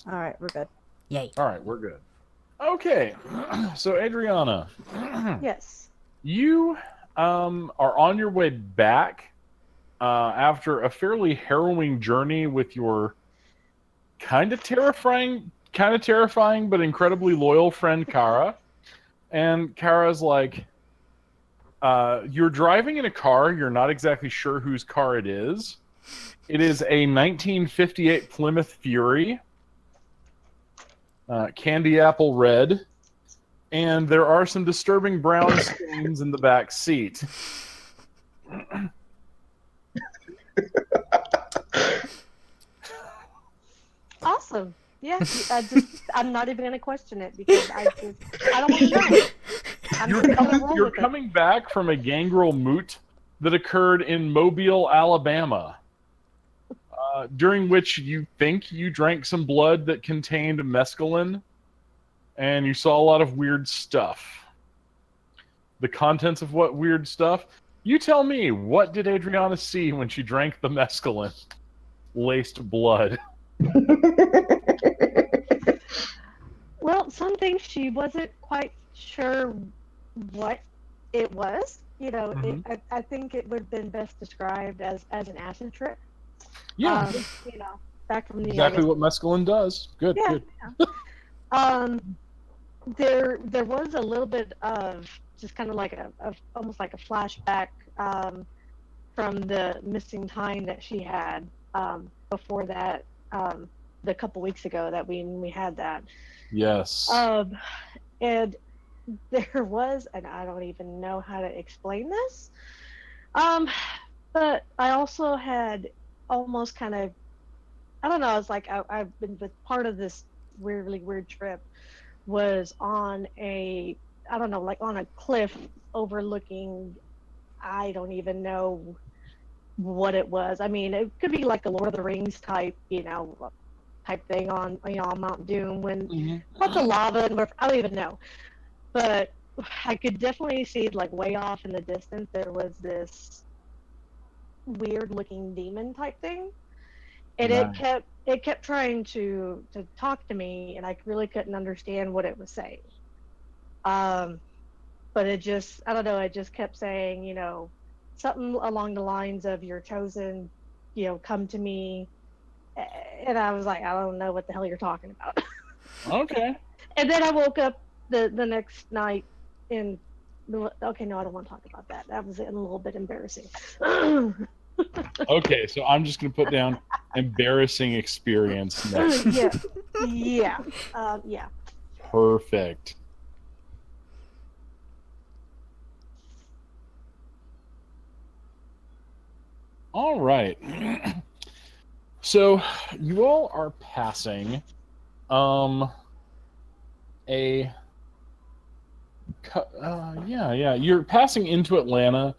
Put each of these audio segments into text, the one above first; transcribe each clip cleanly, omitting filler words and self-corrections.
All right, we're good. Yay. All right, we're good. Okay, so Adriana, Yes. you are on your way back after a fairly harrowing journey with your kind of terrifying, but incredibly loyal friend Kara. And Kara's like, you're driving in a car. You're not exactly sure whose car it is. It is a 1958 Plymouth Fury, candy apple red, and there are some disturbing brown stains in the back seat. Awesome. Yeah. I'm not even gonna question it because I don't want to know. I'm You're just gonna coming, roll you're with it. coming back from a gangrel moot that occurred in Mobile, Alabama, during which you think you drank some blood that contained mescaline, and you saw a lot of weird stuff. The contents of what weird stuff? You tell me, what did Adriana see when she drank the mescaline laced blood? Well, some things she wasn't quite sure what it was. Mhm. I think it would have been best described as an acid trip. Yeah, Um, you know, back from the I exactly guess. what mescaline does. Good, Yeah. good. Um, there was a little bit of just kind of like a almost like a flashback from the missing time that she had before that the couple weeks ago that we had that. Yes. Um, and there was, and I don't even know how to explain this. Um, but I also had almost kind of, I don't know, it's like I've been with part of this really weird trip was on a, I don't know, like on a cliff overlooking, I don't even know what it was. I mean, it could be like a Lord of the Rings type, type thing on, on Mount Doom when Mhm. lots of lava and I don't even know. But I could definitely see like way off in the distance there was this weird looking demon type thing. And Nice. it kept trying to talk to me and I really couldn't understand what it was saying. Um but it just, I don't know, it just kept saying, something along the lines of you're chosen, come to me. And I was like, I don't know what the hell you're talking about. Okay. And then I woke up the next night in okay, no, I don't want to talk about that. That was a little bit embarrassing. Okay, so I'm just going to put down embarrassing experience next. Yeah, yeah, yeah. Perfect. All right. So you all are passing um a yeah, you're passing into Atlanta.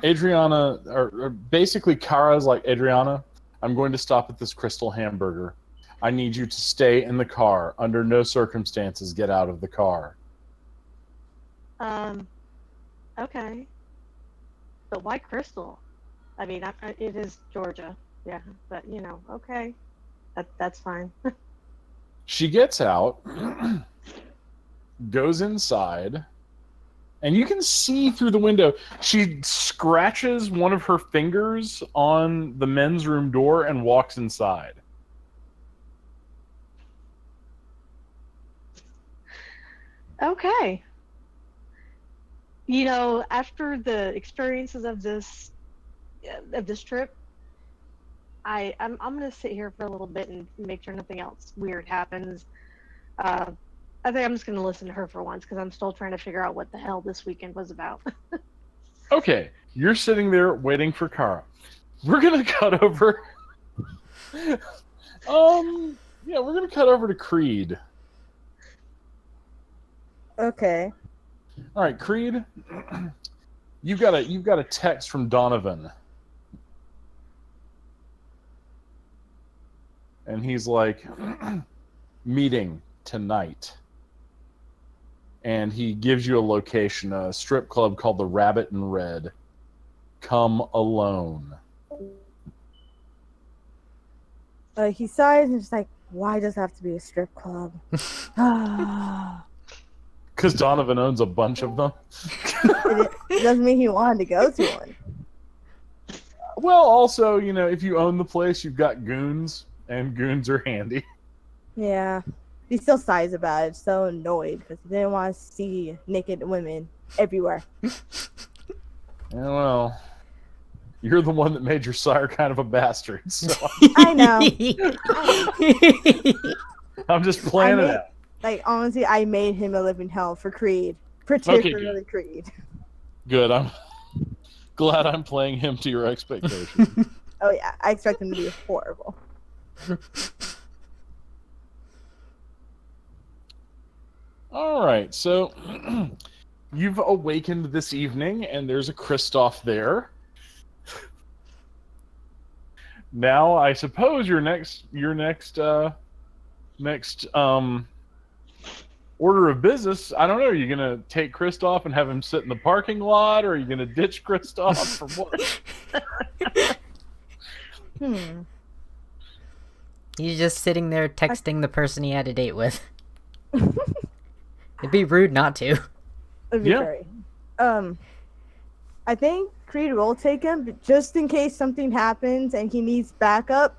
Adriana or basically Kara's like, Adriana, I'm going to stop at this Crystal Hamburger. I need you to stay in the car. Under no circumstances get out of the car. Um, okay, but why Crystal? I mean, it is Georgia, yeah, but okay, that's fine. She gets out, goes inside, and you can see through the window. She scratches one of her fingers on the men's room door and walks inside. Okay, after the experiences of this trip, I'm gonna sit here for a little bit and make sure nothing else weird happens. Uh, I think I'm just gonna listen to her for once because I'm still trying to figure out what the hell this weekend was about. Okay, you're sitting there waiting for Kara. We're gonna cut over. Yeah, we're gonna cut over to Creed. Okay. All right, Creed. You've got a text from Donovan, and he's like, meeting tonight. And he gives you a location, a strip club called the Rabbit in Red. Come alone. He sighs and just like, Why does it have to be a strip club? Because Donovan owns a bunch of them. It doesn't mean he wanted to go to one. Well, also, if you own the place, you've got goons, and goons are handy. Yeah. He still sighs about it, so annoyed because he didn't want to see naked women everywhere. Yeah, well, you're the one that made your sire kind of a bastard, so I know. I'm just playing it out. Like, honestly, I made him a living hell for Creed. Particularly Creed. Good. I'm glad I'm playing him to your expectations. Oh, yeah. I expect him to be horrible. All right, so you've awakened this evening, and there's a Kristoff there. Now, I suppose your next order of business, I don't know, are you going to take Kristoff and have him sit in the parking lot, or are you going to ditch Kristoff for what? He's just sitting there texting the person he had a date with. It'd be rude not to. It'd be great. I think Creed will take him, but just in case something happens and he needs backup.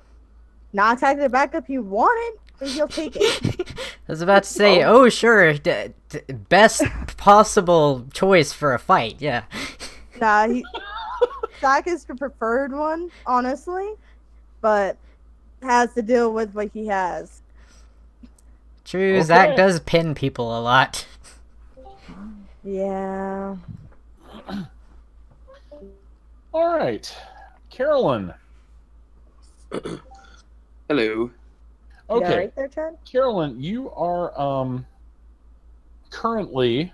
Not exactly the backup you wanted, but he'll take it. I was about to say, oh sure, best possible choice for a fight, yeah. Nah, Zach is the preferred one, honestly, but has to deal with what he has. True, okay. Zach does pin people a lot. Yeah. All right, Carolyn. Hello. Okay, right there, Chad? Carolyn, you are currently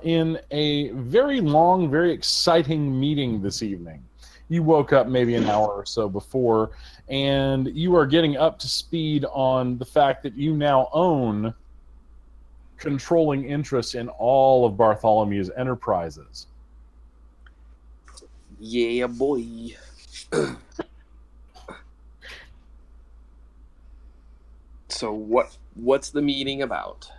in a very long, very exciting meeting this evening. You woke up maybe an hour or so before, and you are getting up to speed on the fact that you now own controlling interest in all of Bartholomew's enterprises. Yeah, boy. So what's the meeting about?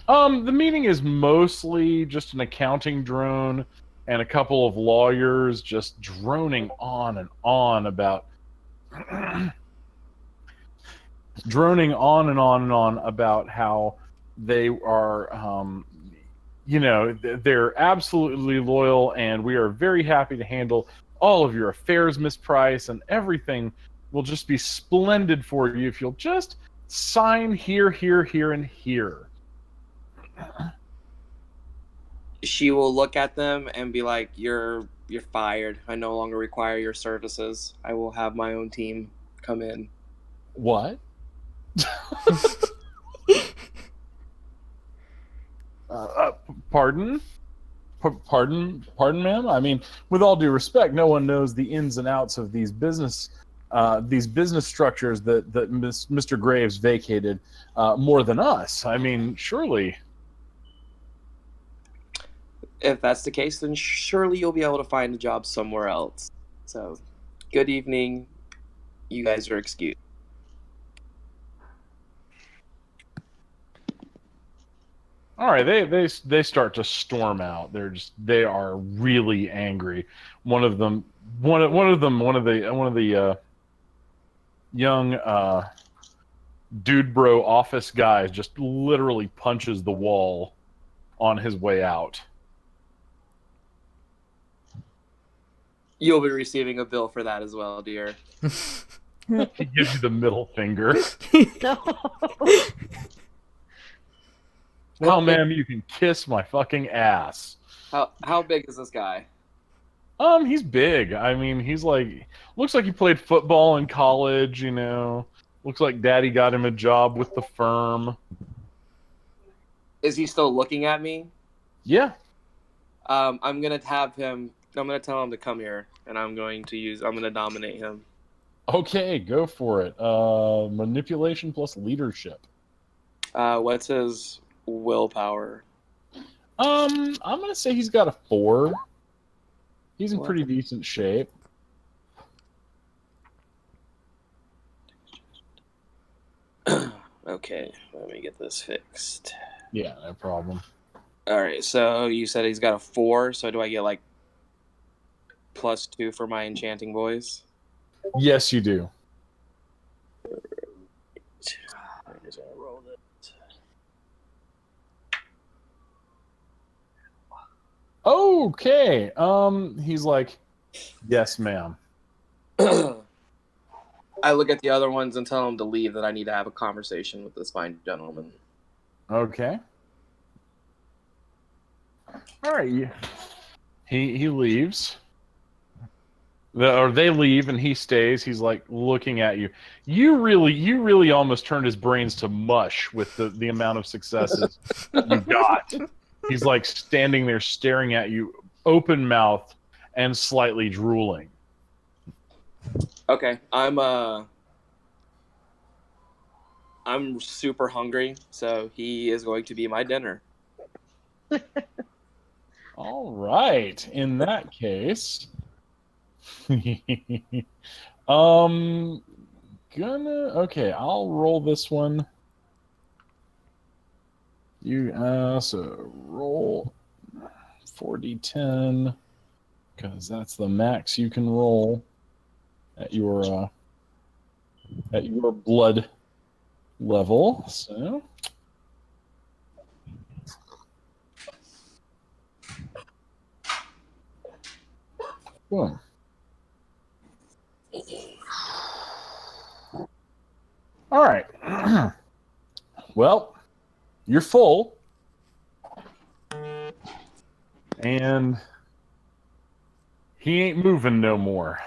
The meeting is mostly just an accounting drone and a couple of lawyers just droning on and on about about how they are they're absolutely loyal, and we are very happy to handle all of your affairs, Miss Price, and everything will just be splendid for you if you'll just sign here, here, here, and here. She will look at them and be like, you're fired. I no longer require your services. I will have my own team come in. What? Pardon? Pardon, ma'am? I mean, with all due respect, no one knows the ins and outs of these business structures that Mr. Graves vacated more than us. I mean, surely. If that's the case, then surely you'll be able to find a job somewhere else. So, good evening. You guys are excused. All right, they start to storm out. They are really angry. One of the young dude bro office guys just literally punches the wall on his way out. You'll be receiving a bill for that as well, dear. He gives you the middle finger. No. Oh, ma'am, you can kiss my fucking ass. How big is this guy? He's big. I mean, he's like, looks like he played football in college, you know. Looks like daddy got him a job with the firm. Is he still looking at me? Yeah. I'm gonna tell him to come here, and I'm gonna dominate him. Okay, go for it. Manipulation plus leadership. What's his willpower? I'm gonna say he's got a 4. He's in pretty decent shape. Okay, let me get this fixed. Yeah, no problem. All right, so you said he's got a 4, so do I get like +2 for my enchanting voice? Yes, you do. I'm just gonna roll this. Okay. He's like, yes, ma'am. I look at the other ones and tell them to leave, that I need to have a conversation with this fine gentleman. Okay. All right. He leaves. Or they leave and he stays. He's like looking at you. You really almost turned his brains to mush with the amount of successes you got. He's like standing there staring at you, open mouthed and slightly drooling. Okay, I'm super hungry, so he is going to be my dinner. All right. In that case, okay, I'll roll this one. You so roll 4d10 because that's the max you can roll at your blood level. So boom. All right. Well, you're full. And he ain't moving no more.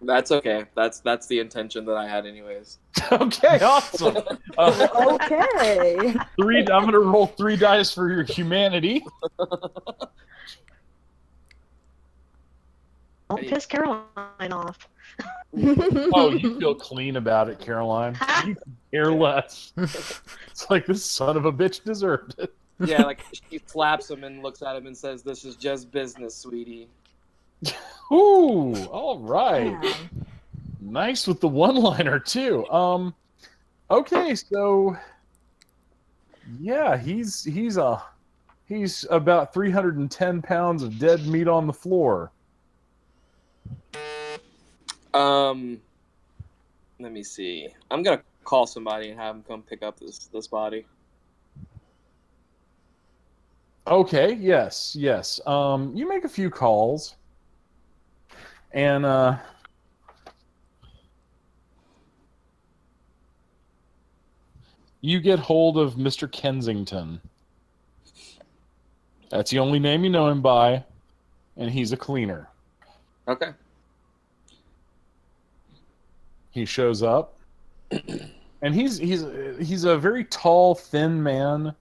That's okay. That's the intention that I had, anyways. Okay, awesome. Okay. I'm gonna roll 3 dice for your humanity. Don't piss Caroline off. Oh, you feel clean about it, Caroline. You care less. It's like this son of a bitch deserved it. Yeah, like she slaps him and looks at him and says, "This is just business, sweetie." Ooh, all right. Yeah. Nice with the one-liner too. Okay, so yeah, he's about 310 pounds of dead meat on the floor. Let me see. I'm gonna call somebody and have them come pick up this body. Okay, yes. You make a few calls, and you get hold of Mr. Kensington. That's the only name you know him by, and he's a cleaner. Okay. He shows up, and he's a very tall, thin man.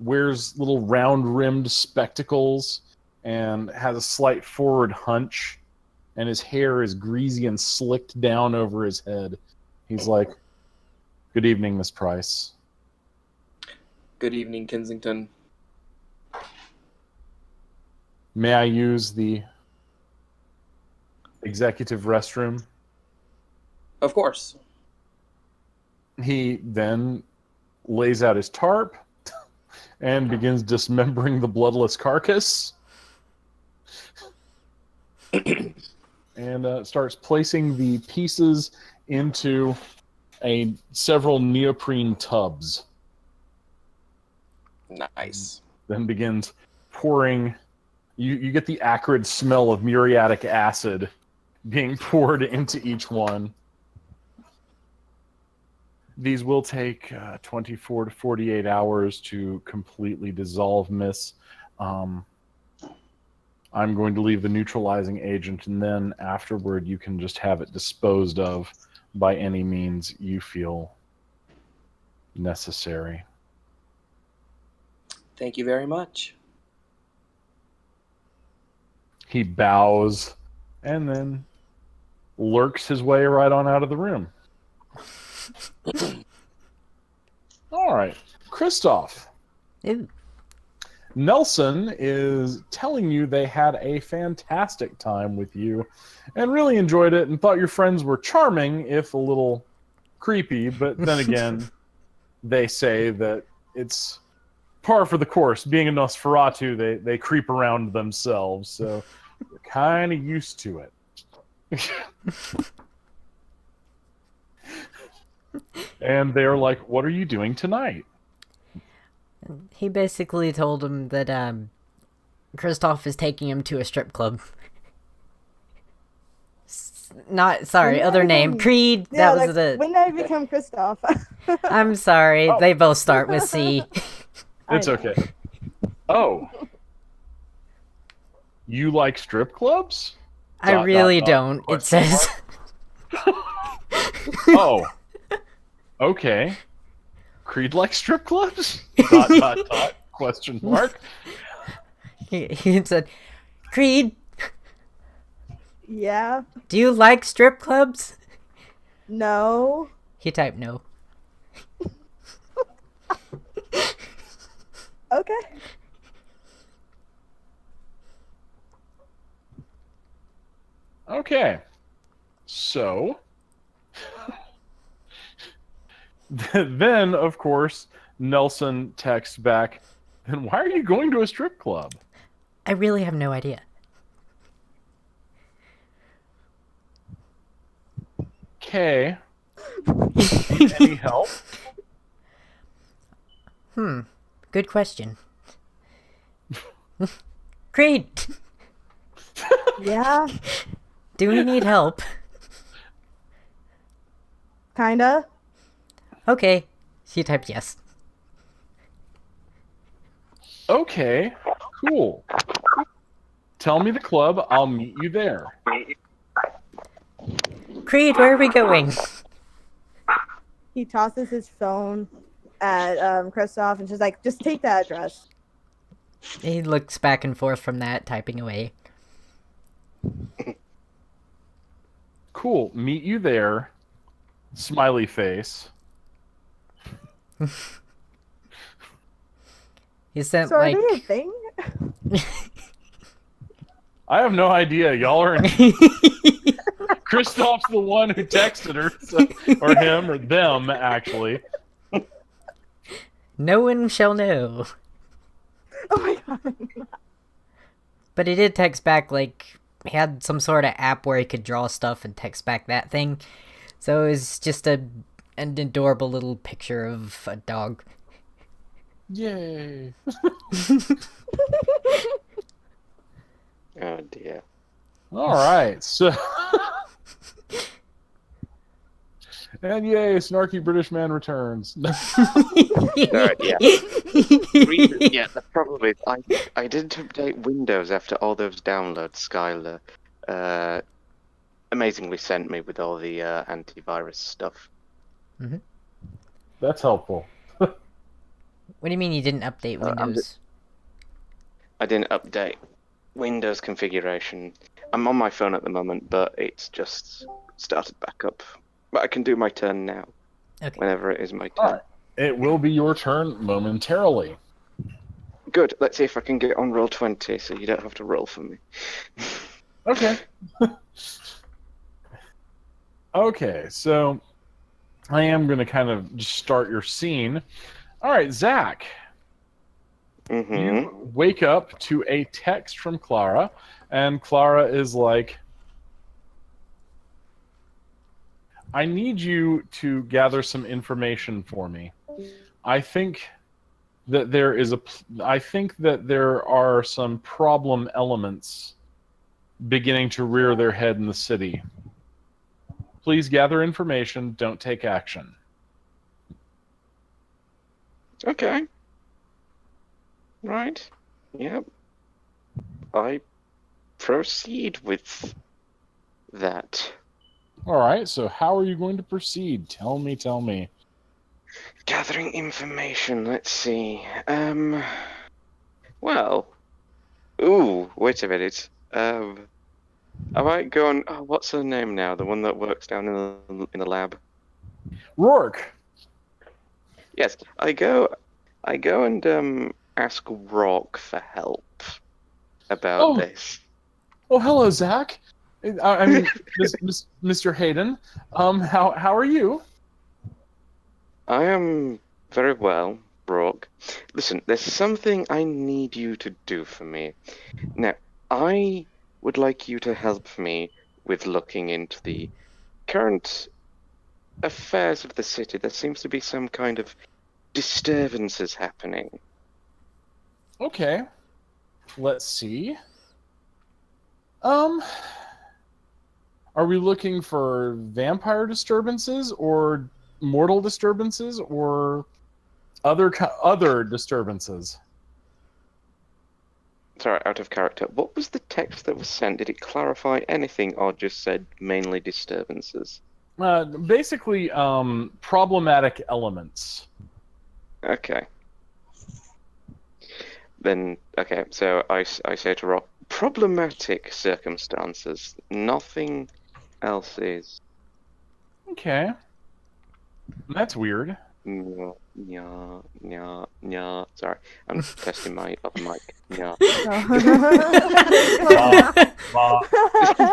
Wears little round-rimmed spectacles and has a slight forward hunch, and his hair is greasy and slicked down over his head. He's like, "Good evening, Miss Price." Good evening, Kensington. May I use the executive restroom? Of course. He then lays out his tarp and begins dismembering the bloodless carcass and starts placing the pieces into several neoprene tubs. Nice. Then begins pouring. You get the acrid smell of muriatic acid being poured into each one. These will take 24 to 48 hours to completely dissolve, miss. I'm going to leave the neutralizing agent, and then afterward you can just have it disposed of by any means you feel necessary. Thank you very much. He bows and then lurks his way right on out of the room. All right, Christoph. Ew. Nelson is telling you they had a fantastic time with you and really enjoyed it and thought your friends were charming, if a little creepy, but then again, they say that it's par for the course. Being a Nosferatu, they creep around themselves, so they're kind of used to it. And they're like, "What are you doing tonight?" He basically told him that Kristoff is taking him to a strip club. Sorry, other name. Creed. Yeah, That was the. When did I become Kristoff? I'm sorry. Oh. They both start with C. It's okay. Oh. You like strip clubs? I really don't. It says. Oh. Okay. Creed likes strip clubs? ... Question mark. He said, Creed, Yeah. do you like strip clubs? No. He typed no. Okay. Okay. So then, of course, Nelson texts back, "Then why are you going to a strip club?" I really have no idea. Okay. Need any help? Good question. Creed, Yeah. do we need help? Kinda. Okay. She typed yes. Okay. Cool. Tell me the club. I'll meet you there. Creed, where are we going? He tosses his phone at Kristoff and she's like, just take the address. He looks back and forth from that, typing away. Cool. Meet you there. Smiley face. He sent So are like. they a thing? I have no idea. Y'all are in. Kristoff's the one who texted her, or him, or them, actually. No one shall know. Oh my god. But he did text back, like, he had some sort of app where he could draw stuff and text back that thing. So it was just an adorable little picture of a dog. Yay. Oh dear. All right, so. And yay, snarky British man returns. Yeah. Yeah, the problem is I didn't update Windows after all those downloads Skylar amazingly sent me with all the antivirus stuff. That's helpful. What do you mean you didn't update Windows? I didn't update Windows configuration. I'm on my phone at the moment, but it's just started back up. But I can do my turn now. Okay. Whenever it is my turn. Alright. It will be your turn momentarily. Good. Let's see if I can get on Roll20 so you don't have to roll for me. Okay. Okay, so I am going to kind of just start your scene. All right, Zach. Mm-hmm. You wake up to a text from Clara, and Clara is like, I need you to gather some information for me. I think that there are some problem elements beginning to rear their head in the city. Please gather information, don't take action. Okay. Right. Yep. I proceed with that. All right, so how are you going to proceed? Tell me. Gathering information, let's see. Well. Ooh, wait a minute. I might go on. Oh, what's her name now? The one that works down in the lab. Rourke. Yes, I go and ask Rourke for help about this. Oh, hello, Zach. I mean, Mr. Hayden. How are you? I am very well, Brooke. Listen, there's something I need you to do for me. Now, I would like you to help me with looking into the current affairs of the city. There seems to be some kind of disturbances happening. Okay. Let's see. Are we looking for vampire disturbances or mortal disturbances or other disturbances? Sorry, out of character. What was the text that was sent? Did it clarify anything or just said mainly disturbances? Basically, problematic elements. Okay. Then, okay, so I say to Rob, problematic circumstances. Nothing else is. Okay. That's weird. Yeah. Sorry, I'm testing my other mic. Yeah. Ma.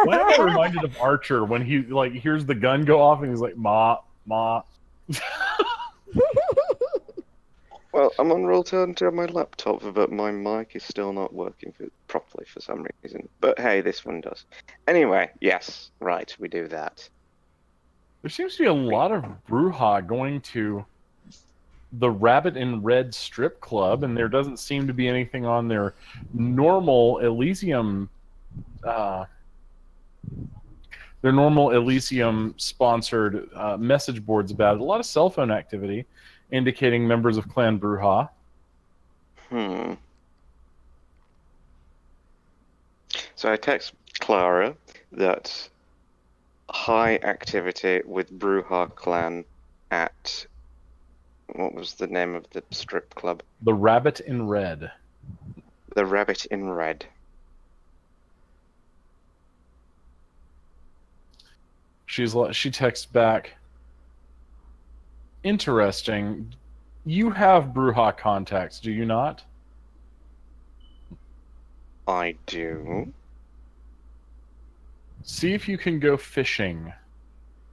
Why am I reminded of Archer when he hears the gun go off and he's like, Ma. Well, I'm on Roll20 on my laptop, but my mic is still not working properly for some reason. But hey, this one does. Anyway, yes, right, we do that. There seems to be a lot of brouhaha going to the Rabbit in Red strip club, and there doesn't seem to be anything on their normal Elysium sponsored message boards about it. A lot of cell phone activity indicating members of Clan Bruja. So I text Clara that high activity with Bruja clan at, what was the name of the strip club? The Rabbit in Red. The Rabbit in Red. She texts back, interesting. You have Bruja contacts, do you not? I do. See if you can go fishing.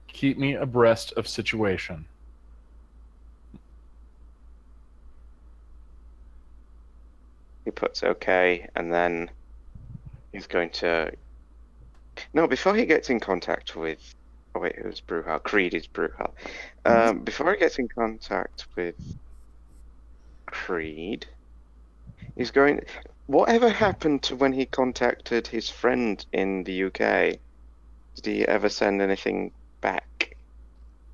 Keep me abreast of situation. He puts okay, and then he's going to... No, before he gets in contact with... Oh wait, who's Bruja? Creed is Bruja. Before he gets in contact with Creed, he's going... Whatever happened to when he contacted his friend in the UK? Did he ever send anything back?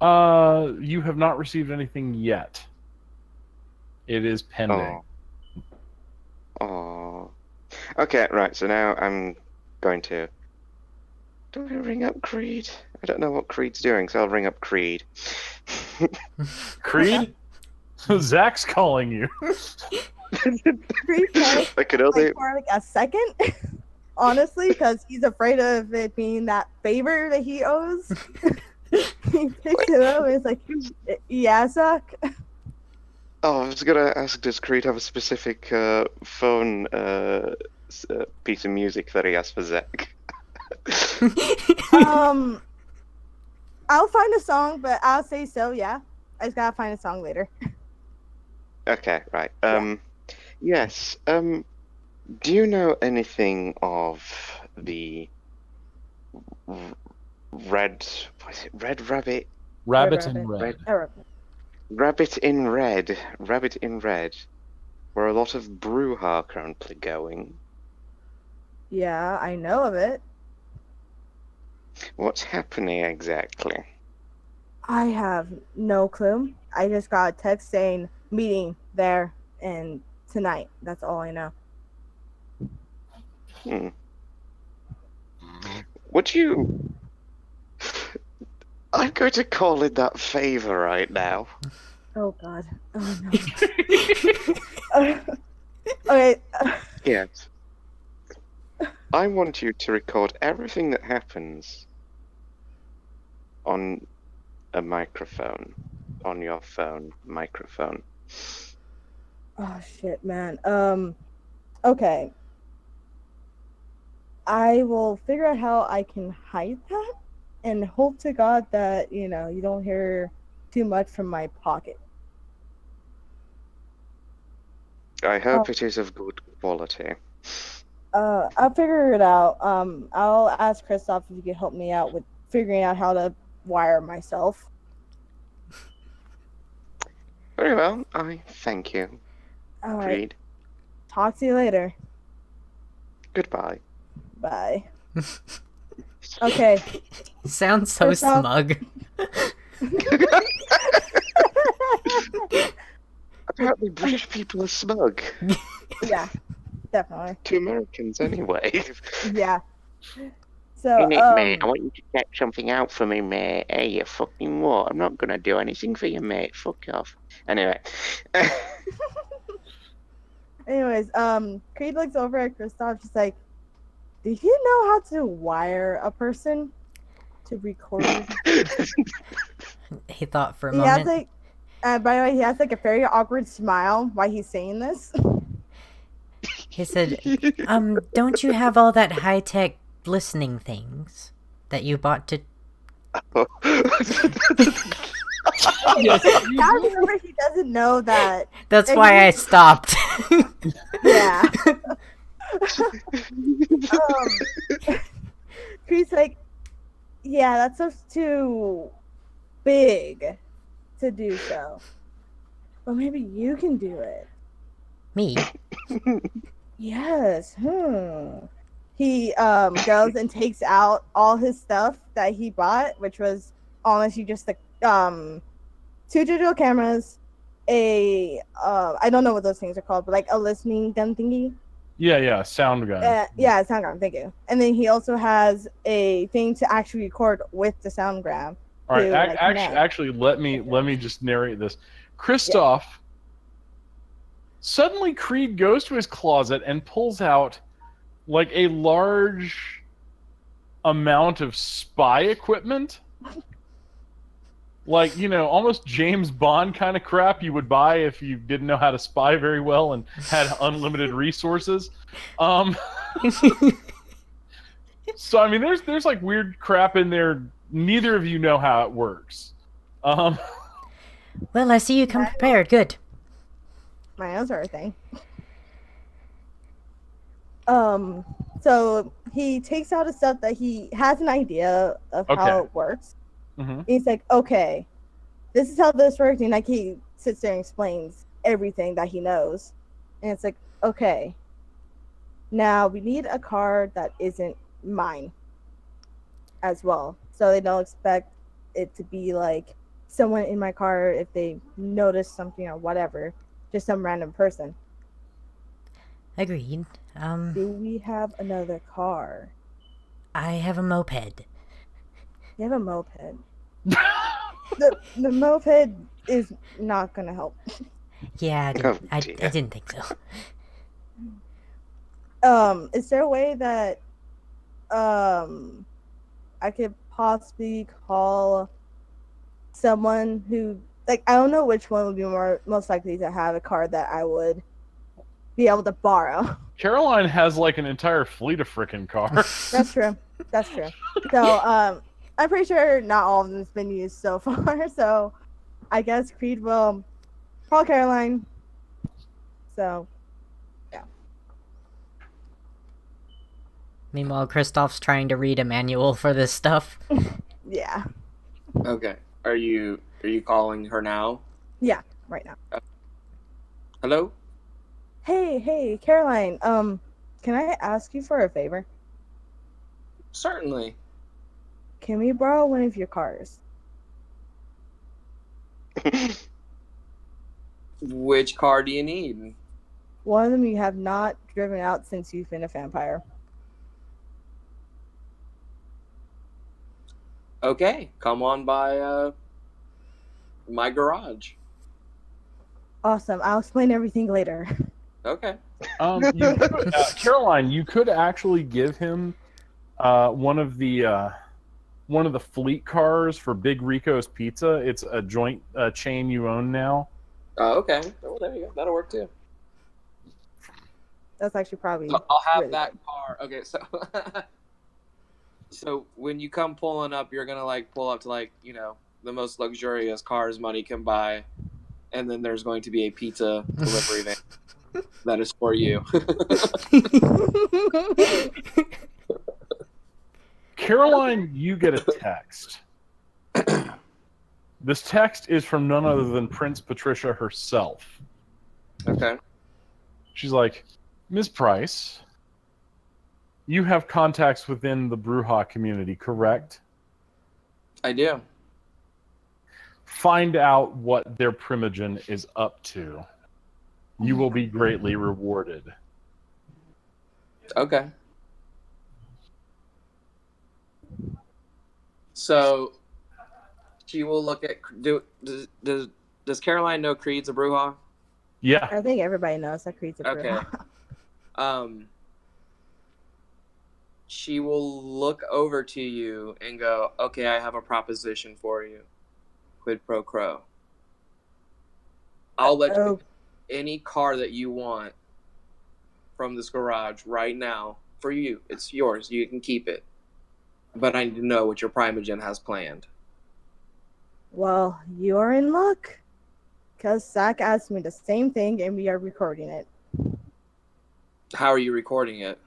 You have not received anything yet. It is pending. Oh. Okay, right, so now I'm going to... Do I ring up Creed? I don't know what Creed's doing, so I'll ring up Creed. Creed? Zach's calling you. Creed panicked, I could only... for like a second, honestly, because he's afraid of it being that favor that he owes. He picked it up and it's like, yeah, Zach. Oh, I was gonna ask, does Creed have a specific phone piece of music that he has for Zach? I'll find a song, but I'll say so, yeah. I just gotta find a song later. Okay, right. Yes. Do you know anything of the red? What is it? Red Rabbit? Rabbit in Red. Rabbit in Red. Rabbit in Red. Where a lot of Bruja are currently going. Yeah, I know of it. What's happening exactly? I have no clue. I just got a text saying meeting there and tonight. That's all I know. Would you... I'm going to call in that favor right now. Oh God. Oh no. Okay. Yes. I want you to record everything that happens on a microphone, on your phone microphone. Oh shit, man. Okay. I will figure out how I can hide that and hope to God that, you don't hear too much from my pocket. I hope it is of good quality. I'll figure it out. I'll ask Kristoff if he can help me out with figuring out how to wire myself. Very well. I thank you, All right. Creed. Talk to you later. Goodbye. Bye. Okay. Sounds so First off- smug. Apparently, British people are smug. Yeah, definitely. To Americans, anyway. Yeah. So, Hey, Nick, mate, I want you to check something out for me, mate. Hey, you fucking what? I'm not gonna do anything for you, mate. Fuck off. Anyway. anyways, Creed looks over at Kristoff, just like, do you know how to wire a person to record? He thought for a He has moment. like, by the way, he has like a very awkward smile while he's saying this. He said, don't you have all that high-tech listening things that you bought to... Yes, Now remember, he doesn't know that. That's why I stopped. Yeah. Creed's like, yeah, that stuff's too big to do so. But maybe you can do it. Me? Yes. He goes and takes out all his stuff that he bought, which was honestly just the 2 digital cameras, a I don't know what those things are called, but like a listening gun thingy. yeah, sound gun. Yeah, sound gun. Thank you. And then he also has a thing to actually record with the sound gram. All right, to, like, connect. actually, let me just narrate this. Kristoff. Suddenly, Creed goes to his closet and pulls out like a large amount of spy equipment. Like, almost James Bond kind of crap you would buy if you didn't know how to spy very well and had unlimited resources. So, I mean, there's like weird crap in there. Neither of you know how it works. Well, I see you come prepared. Good. My nose or thing. So he takes out his stuff that he has an idea of how it works. Mm-hmm. He's like, okay, this is how this works, and like he sits there and explains everything that he knows. And it's like, okay, now we need a car that isn't mine as well. So they don't expect it to be like someone in my car if they notice something or whatever. Just some random person. Agreed. Do we have another car? I have a moped. You have a moped. The moped is not gonna help. Yeah, I didn't think so. Is there a way that I could possibly call someone who, like, I don't know which one would be most likely to have a car that I would be able to borrow. Caroline has like an entire fleet of frickin' cars. That's true. That's true. So, I'm pretty sure not all of them's been used so far. So, I guess Creed will call Caroline. So, yeah. Meanwhile, Kristoff's trying to read a manual for this stuff. Yeah. Okay. Are you calling her now? Yeah, right now. Hello? Hey, Caroline. Can I ask you for a favor? Certainly. Can we borrow one of your cars? Which car do you need? One of them you have not driven out since you've been a vampire. Okay, come on by my garage. Awesome. I'll explain everything later. Okay. Caroline, you could actually give him one of the fleet cars for Big Rico's Pizza. It's a joint chain you own now. Oh, okay. Oh, there you go. That'll work too. That's actually probably. So I'll have really that good. car. Okay, so so when you come pulling up, you're gonna like pull up to like the most luxurious cars money can buy, and then there's going to be a pizza delivery van that is for you. Caroline, you get a text. This text is from none other than Prince Patricia herself. Okay. She's like, Ms. Price, you have contacts within the Bruja community, correct? I do. Find out what their primogen is up to. You will be greatly rewarded. Okay. So she will look at does Caroline know Creed's a Bruja? Yeah. I think everybody knows that Creed's a Okay. She will look over to you and go, "Okay, I have a proposition for you. Quid pro quo. I'll let you pick any car that you want from this garage right now for you. It's yours. You can keep it. But I need to know what your Primogen has planned." Well, you're in luck. Because Zach asked me the same thing and we are recording it. How are you recording it?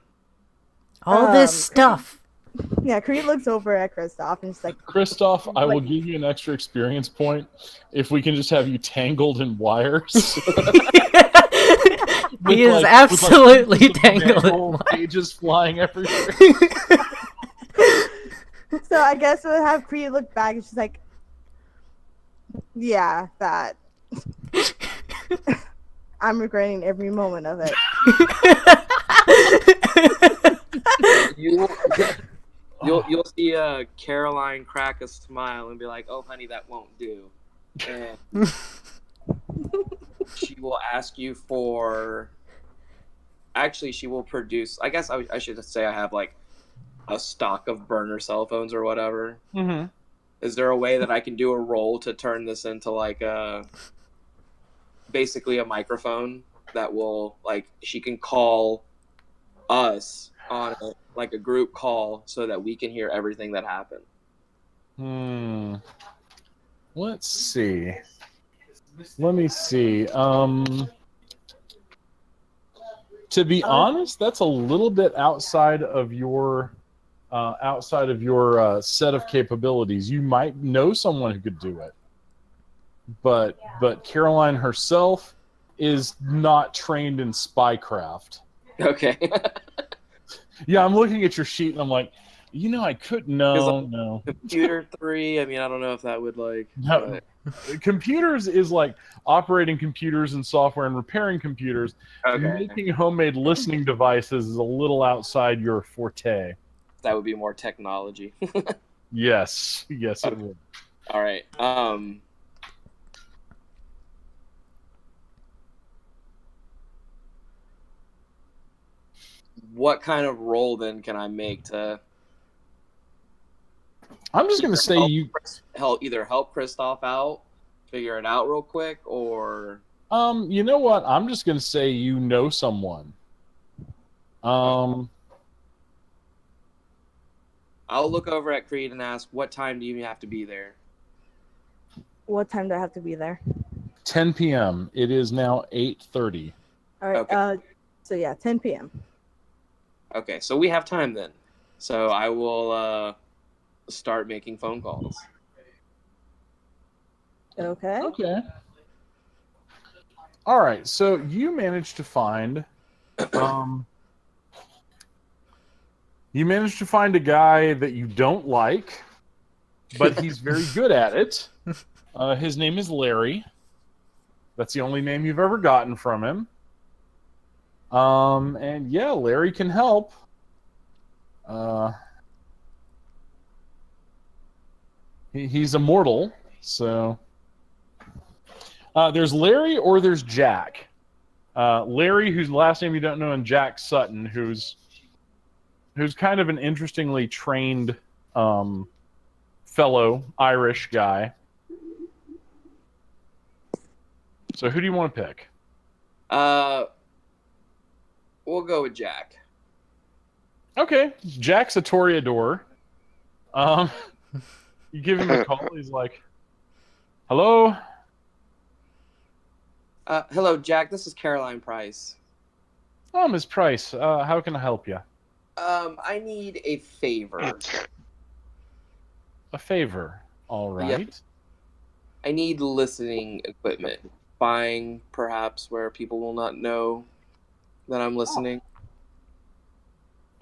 All this stuff. Yeah, Creed looks over at Kristoff and she's like, Kristoff, I will give you an extra experience point if we can just have you tangled in wires. He is absolutely tangled in wires. Pages flying everywhere. So I guess we'll have Creed look back and she's like, yeah, that. I'm regretting every moment of it. You'll see Caroline crack a smile and be like, "Oh, honey, that won't do." And she will ask you for. Actually, she will produce. I guess I should say I have like a stock of burner cell phones or whatever. Mm-hmm. Is there a way that I can do a roll to turn this into like basically a microphone that will, like, she can call us on like a group call so that we can hear everything that happened? Let's see. Let me see. To be honest, that's a little bit outside of your set of capabilities. You might know someone who could do it, but Caroline herself is not trained in spycraft. Okay. Yeah, I'm looking at your sheet and I'm like, I could no. Computer 3. I mean, I don't know if that would like. No. Computers is like operating computers and software and repairing computers. Okay. Making homemade listening devices is a little outside your forte. That would be more technology. Yes, it would. All right. What kind of roll then can I make to? I'm just gonna say either help Kristoff out, figure it out real quick, or you know what? I'm just gonna say you know someone. I'll look over at Creed and ask, what time do you have to be there? What time do I have to be there? 10 p.m. It is now 8:30. All right. Okay. So yeah, 10 p.m. Okay, so we have time then. So I will start making phone calls. Okay. All right. So you managed to find, a guy that you don't like, but he's very good at it. His name is Larry. That's the only name you've ever gotten from him. And yeah, Larry can help. He's immortal, so there's Larry or there's Jack. Larry, whose last name you don't know, and Jack Sutton, who's kind of an interestingly trained fellow Irish guy. So who do you want to pick? We'll go with Jack. Okay, Jack's a Toreador. You give him a call. He's like, Hello? Hello, Jack. This is Caroline Price. Oh, Miss Price, how can I help you? I need a favor. A favor. All Yeah. right. I need listening equipment. Buying, perhaps, where people will not know that I'm listening.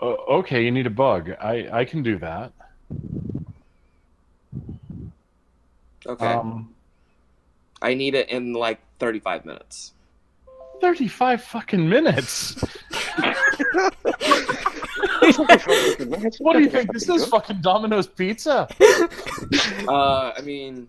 Okay, you need a bug. I can do that. Okay. I need it in like 35 minutes. 35 fucking minutes. What do you think this is? Fucking Domino's Pizza? I mean,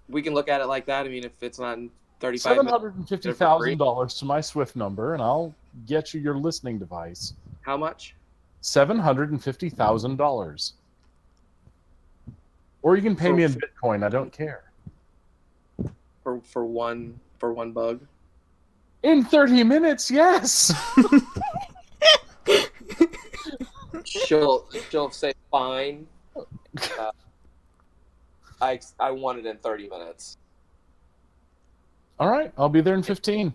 we can look at it like that. I mean, if it's not in 35 minutes. $750,000 to my Swift number, and I'll get you your listening device. How much? $750,000. Or you can pay me in Bitcoin. I don't care. For one bug. In 30 minutes, yes. She'll say fine. I want it in 30 minutes. All right, I'll be there in 15.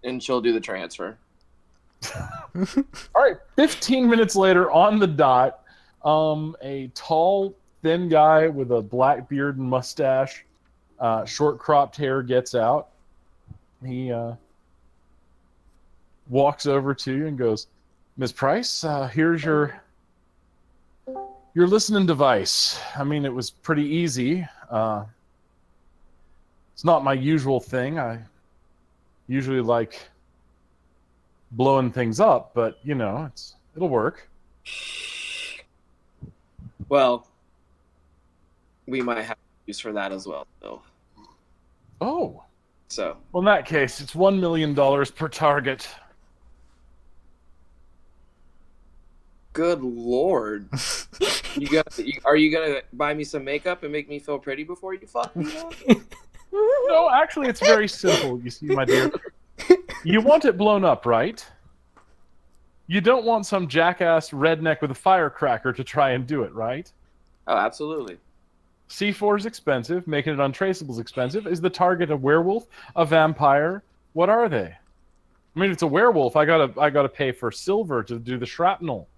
And she'll do the transfer. All right, 15 minutes later, on the dot, a tall, thin guy with a black beard and mustache, short cropped hair gets out. He walks over to you and goes, "Ms. Price, here's your listening device." I mean, it was pretty easy. It's not my usual thing. I usually like blowing things up, but you know, it'll work. Well, we might have use for that as well, though. Oh. So. Well, in that case, it's $1 million per target. Good Lord. Are you gonna buy me some makeup and make me feel pretty before you fuck me? No, actually, it's very simple. You see, my dear, you want it blown up, right? You don't want some jackass redneck with a firecracker to try and do it, right? Oh, absolutely. C4 is expensive. Making it untraceable is expensive. Is the target a werewolf, a vampire? What are they? I mean, if it's a werewolf, I gotta pay for silver to do the shrapnel.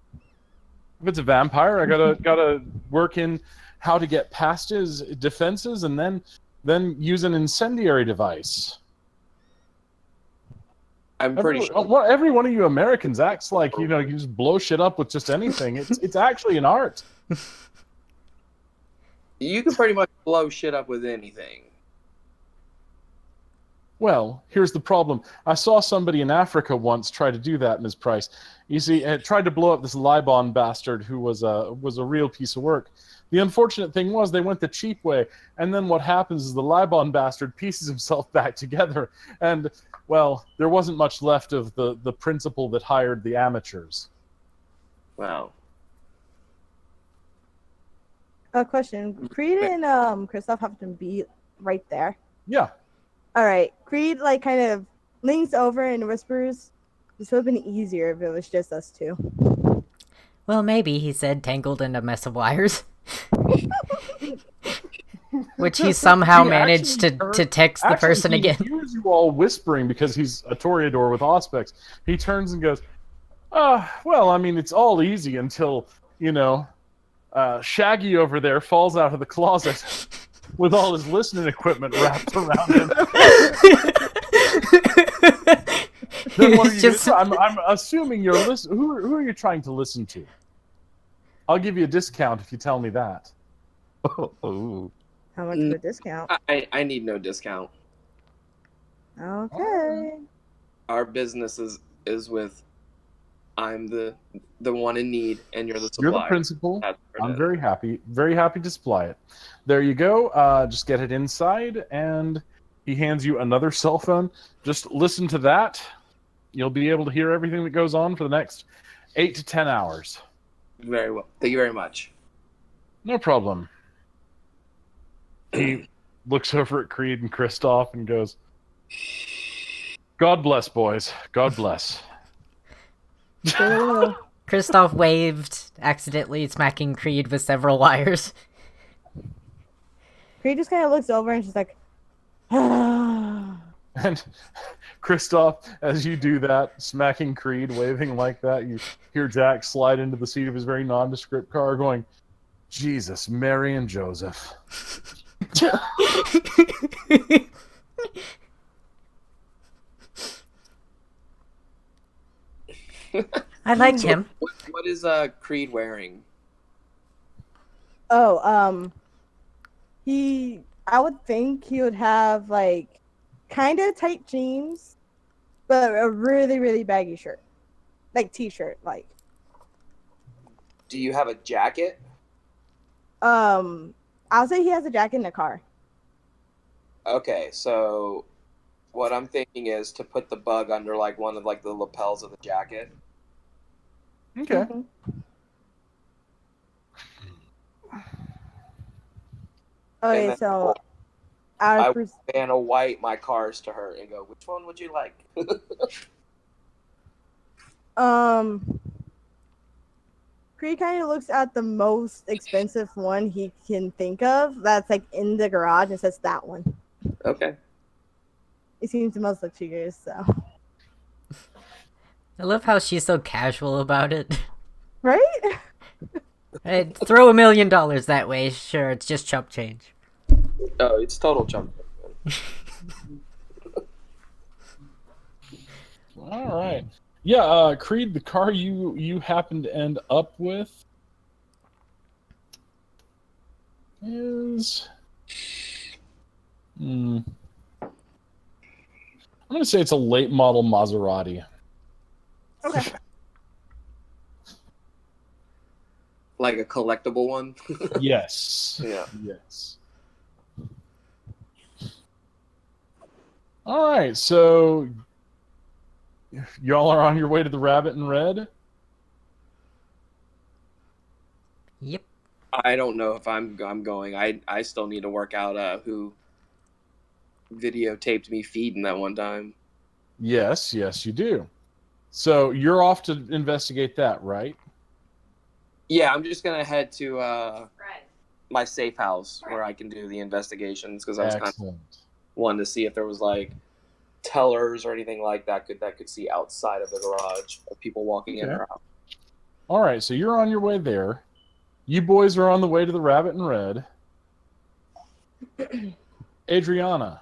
If it's a vampire, I gotta work in how to get past his defenses and then use an incendiary device. I'm pretty sure. Every one of you Americans acts like, you know, you just blow shit up with just anything. It's actually an art. You can pretty much blow shit up with anything. Well, here's the problem. I saw somebody in Africa once try to do that, Ms. Price. You see, it tried to blow up this Libon bastard who was a real piece of work. The unfortunate thing was they went the cheap way, and then what happens is the Libon bastard pieces himself back together, and, well, there wasn't much left of the principal that hired the amateurs. Wow. A question. Creed and Christoph have to be right there. Yeah. All right. Creed like kind of leans over and whispers, "This would have been easier if it was just us two." Well, maybe, he said, tangled in a mess of wires. Which he somehow managed to text the person again. He hears you all whispering because he's a Toreador with Auspex. He turns and goes, well, I mean, it's all easy until, you know, Shaggy over there falls out of the closet with all his listening equipment wrapped around him. Then what are you just... I'm assuming you're listening. Who are you trying to listen to? I'll give you a discount if you tell me that. Oh. How much of a discount? I need no discount. Okay. Our business is with I'm the one in need and you're the supplier. You're the principal. I'm very happy to supply it. There you go. Just get it inside, and he hands you another cell phone. Just listen to that. You'll be able to hear everything that goes on for the next 8 to 10 hours. Very well. Thank you very much. No problem. He looks over at Creed and Kristoff and goes, "God bless, boys. God bless." Kristoff waved, accidentally smacking Creed with several wires. Creed just kind of looks over and she's like, And Kristoff, as you do that, smacking Creed, waving like that, you hear Jack slide into the seat of his very nondescript car going, Jesus, Mary and Joseph. I liked him. What is Creed wearing? oh, I would think he would have like kind of tight jeans, but a really, really baggy shirt, like t-shirt, like. Do you have a jacket? I'll say he has a jacket in the car. Okay, so what I'm thinking is to put the bug under like one of like the lapels of the jacket. Okay. Mhm. Okay, then so I I would Vanna White my cars to her and go, which one would you like? Creed kind of looks at the most expensive one he can think of that's like in the garage and says that one. Okay. It seems the most luxurious, so. I love how she's so casual about it. Right? I'd throw $1 million that way. Sure, it's just chump change. Oh, it's total chump. All right. Yeah, Creed, the car you happen to end up with is... I'm going to say it's a late model Maserati. Okay. Like a collectible one. Yes. Yeah. Yes. All right, so y'all are on your way to the Rabbit in Red? Yep. I don't know if I'm going. I still need to work out who videotaped me feeding that one time. Yes, you do. So you're off to investigate that, right? Yeah, I'm just gonna head to my safe house where I can do the investigations because I was kind of Excellent. wanting to see if there was like tellers or anything like that could see outside of the garage of people walking in or out. All right, so you're on your way there. You boys are on the way to the Rabbit in Red. Adriana,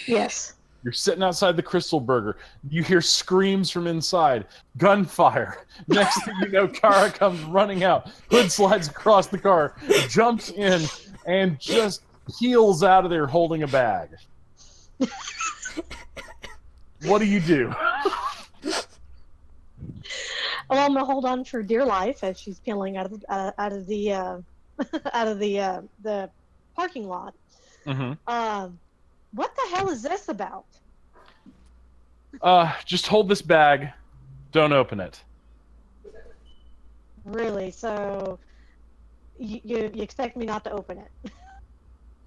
Yes. you're sitting outside the Crystal Burger. You hear screams from inside, gunfire. Next thing you know, Kara comes running out. Hood slides across the car, jumps in, and just peels out of there holding a bag. What do you do? Well, I'm gonna hold on for dear life as she's peeling out of the out of the parking lot. Mm-hmm. What the hell is this about? Just hold this bag. Don't open it. Really? So you expect me not to open it?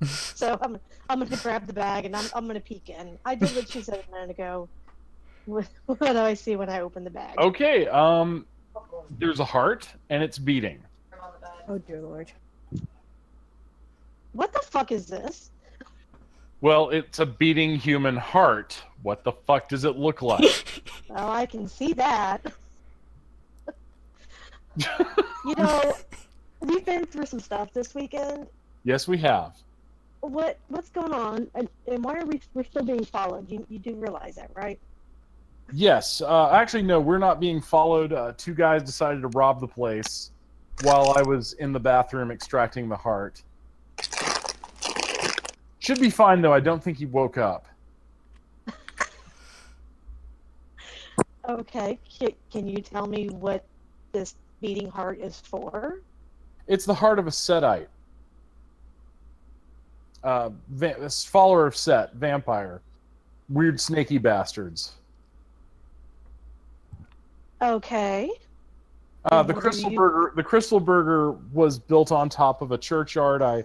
So I'm gonna grab the bag and I'm gonna peek in. I did what she said a minute ago. What do I see when I open the bag? Okay. There's a heart and it's beating. Oh dear lord. What the fuck is this? Well, it's a beating human heart. What the fuck does it look like? Well, I can see that. You know, we've been through some stuff this weekend. Yes, we have. What's going on? And why are we're still being followed? You do realize that, right? Yes. Actually, no, we're not being followed. Two guys decided to rob the place while I was in the bathroom extracting the heart. Should be fine, though. I don't think he woke up. Okay. Can you tell me what this beating heart is for? It's the heart of a Setite. Follower of Set, vampire. Weird snaky bastards. Okay. The Crystal Burger was built on top of a churchyard. I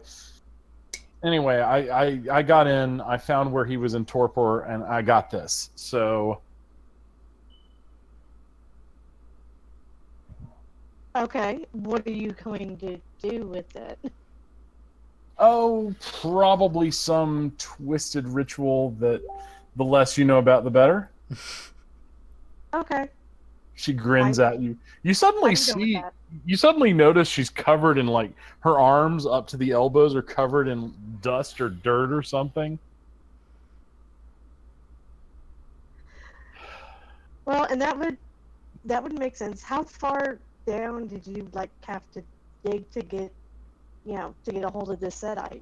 got in, I found where he was in torpor, and I got this. So Okay. What are you going to do with it? Oh, probably some twisted ritual that the less you know about, the better. Okay. She grins at you. You I suddenly can go with see, that. you suddenly notice she's covered in, like, her arms up to the elbows are covered in dust or dirt or something. Well, and that would make sense. How far down did you like have to dig to get, to get a hold of this setite?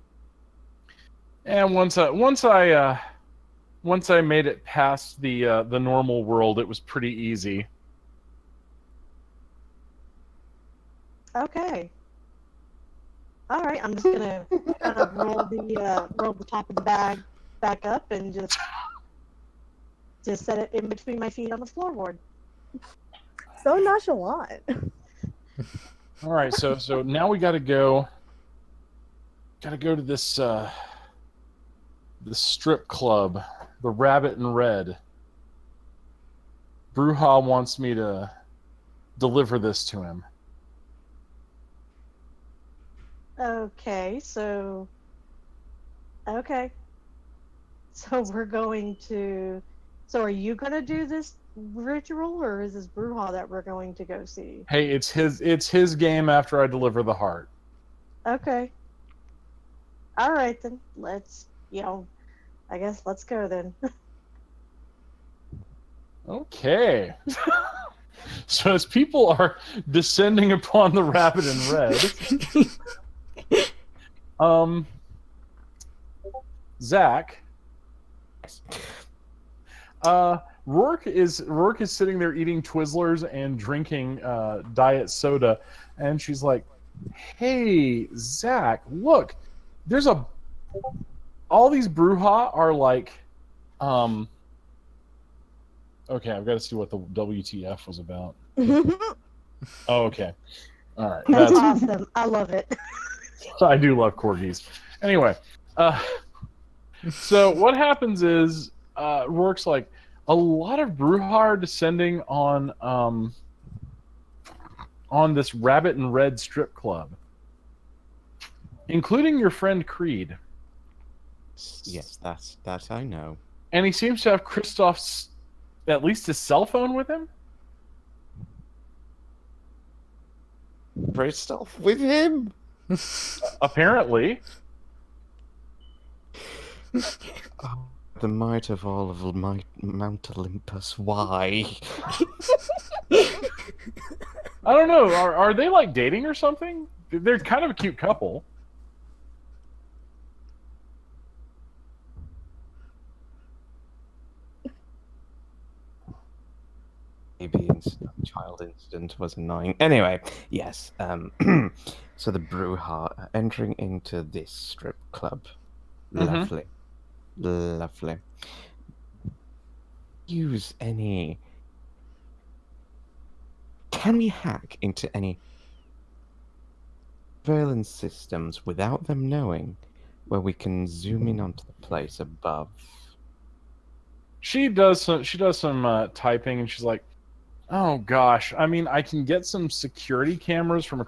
And once I made it past the normal world, it was pretty easy. Okay. All right. I'm just gonna kind of roll the top of the bag back up and just set it in between my feet on the floorboard. So nonchalant. All right, so now we gotta go to this strip club, the Rabbit in Red. Bruja wants me to deliver this to him. Okay. So we're going to. So are you gonna do this ritual, or is this Bruja that we're going to go see? Hey, it's his game after I deliver the heart. Okay. All right then. Let's. I guess let's go then. Okay. So as people are descending upon the Rabbit in Red, Zach, Rourke is sitting there eating Twizzlers and drinking diet soda, and she's like, "Hey, Zach, look, there's all these Bruja are like, okay, I've got to see what the WTF was about. Oh, okay, all right, That's awesome. I love it. I do love corgis. Anyway, so what happens is Rourke's like, a lot of Bruja are descending on this Rabbit in Red strip club, including your friend Creed. Yes, that I know. And he seems to have Christoph's, at least his cell phone with him. Christoph with him? Apparently. Oh, the might of all of Mount Olympus. Why? I don't know. Are they like dating or something? They're kind of a cute couple. Maybe child incident was annoying. Anyway, yes. So the Bruja are entering into this strip club. Lovely. Lovely. Use any... Can we hack into any surveillance systems without them knowing, where we can zoom in onto the place above? She does some typing, and she's like, "Oh gosh, I mean, I can get some security cameras from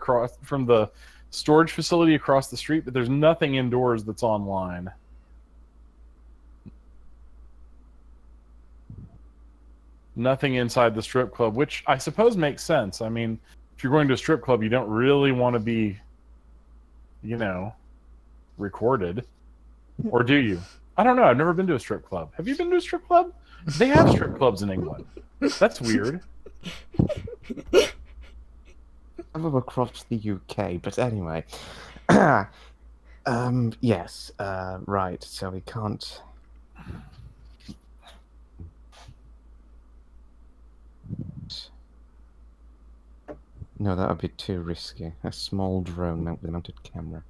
the storage facility across the street, but there's nothing indoors that's online." Nothing inside the strip club, which I suppose makes sense. I mean, if you're going to a strip club, you don't really want to be, recorded. Or do you? I don't know. I've never been to a strip club. Have you been to a strip club? They have strip clubs in England. That's weird. I'm across the UK, but anyway. Yes, right, so we can't... No, that would be too risky. A small drone with a mounted camera.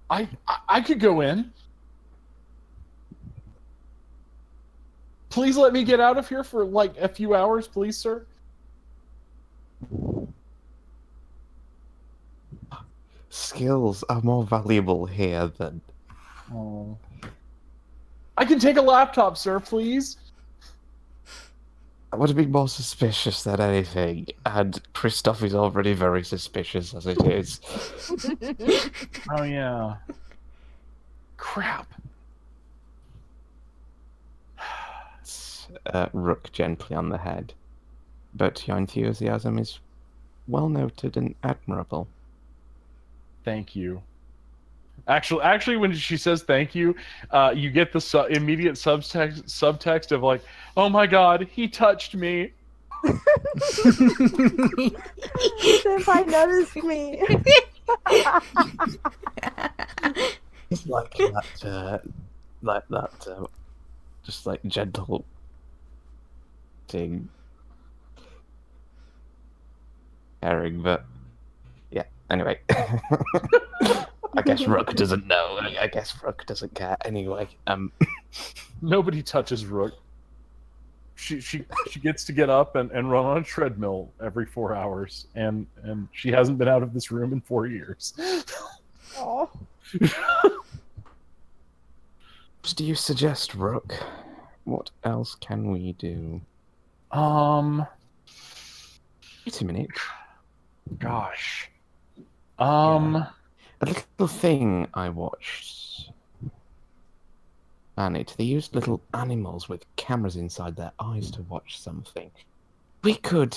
I could go in. Please let me get out of here for like a few hours, please, sir. Skills are more valuable here than... Oh. I can take a laptop, sir, please. I would be more suspicious than anything, and Christoph is already very suspicious as it is. Oh, yeah. Crap. Rook gently on the head. But your enthusiasm is well noted and admirable. Thank you. Actually, when she says thank you, you get the immediate subtext of like, oh my god, he touched me. Senpai noticed me. It's like that, just like gentle thing. Caring, but yeah. Anyway, I guess Rook doesn't know. I guess Rook doesn't care anyway. Nobody touches Rook. She gets to get up and run on a treadmill every 4 hours, and she hasn't been out of this room in 4 years. Oh. What do you suggest, Rook? What else can we do? Wait a minute. Gosh. A little thing I watched. And they used little animals with cameras inside their eyes to watch something. We could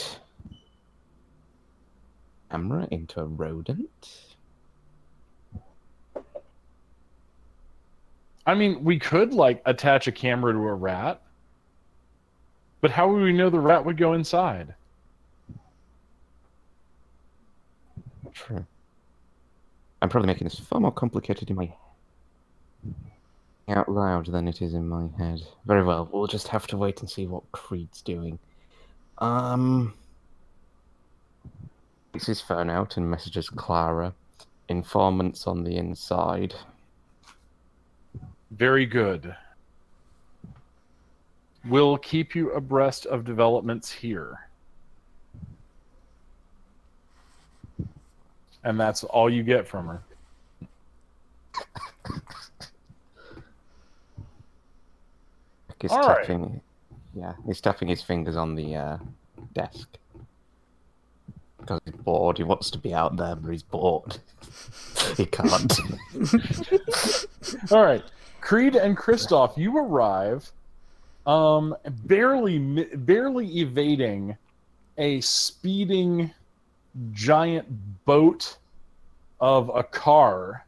camera into a rodent. I mean, we could like attach a camera to a rat, but how would we know the rat would go inside? True. I'm probably making this far more complicated in my out loud than it is in my head. Very well, we'll just have to wait and see what Creed's doing. Takes his phone out and messages Clara. Informants on the inside. Very good. We'll keep you abreast of developments here. And that's all you get from her. He's All right. tapping, yeah, he's tapping his fingers on the desk. Because he's bored. He wants to be out there, but he's bored. He can't. All right. Creed and Kristoff, you arrive barely evading a speeding giant boat of a car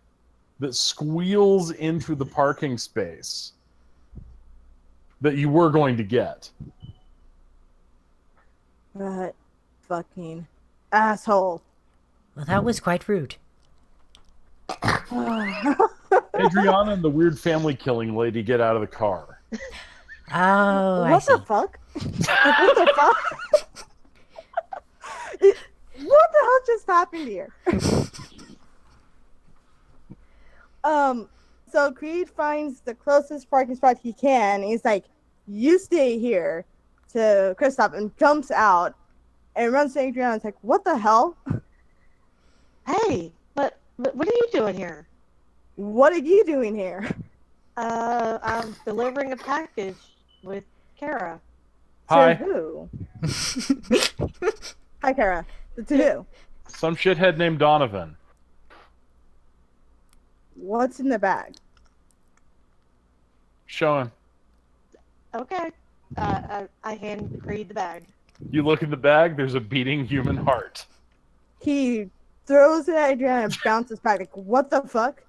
that squeals into the parking space that you were going to get. That fucking asshole. Well, that was quite rude. Adriana and the weird family killing lady get out of the car. Oh, I What see. the fuck? What the fuck? What the hell just happened here? So Creed finds the closest parking spot he can. He's like, "You stay here," to Kristoff, and jumps out and runs to Adriana. It's like, "What the hell? Hey, what are you doing here? What are you doing here?" I'm delivering a package with Kara. Hi. To who? Hi, Kara. To who? Some shithead named Donovan. What's in the bag? Show him. Okay. I hand Creed the bag. You look in the bag, there's a beating human heart. He throws it at Adriana and bounces back. Like, what the fuck?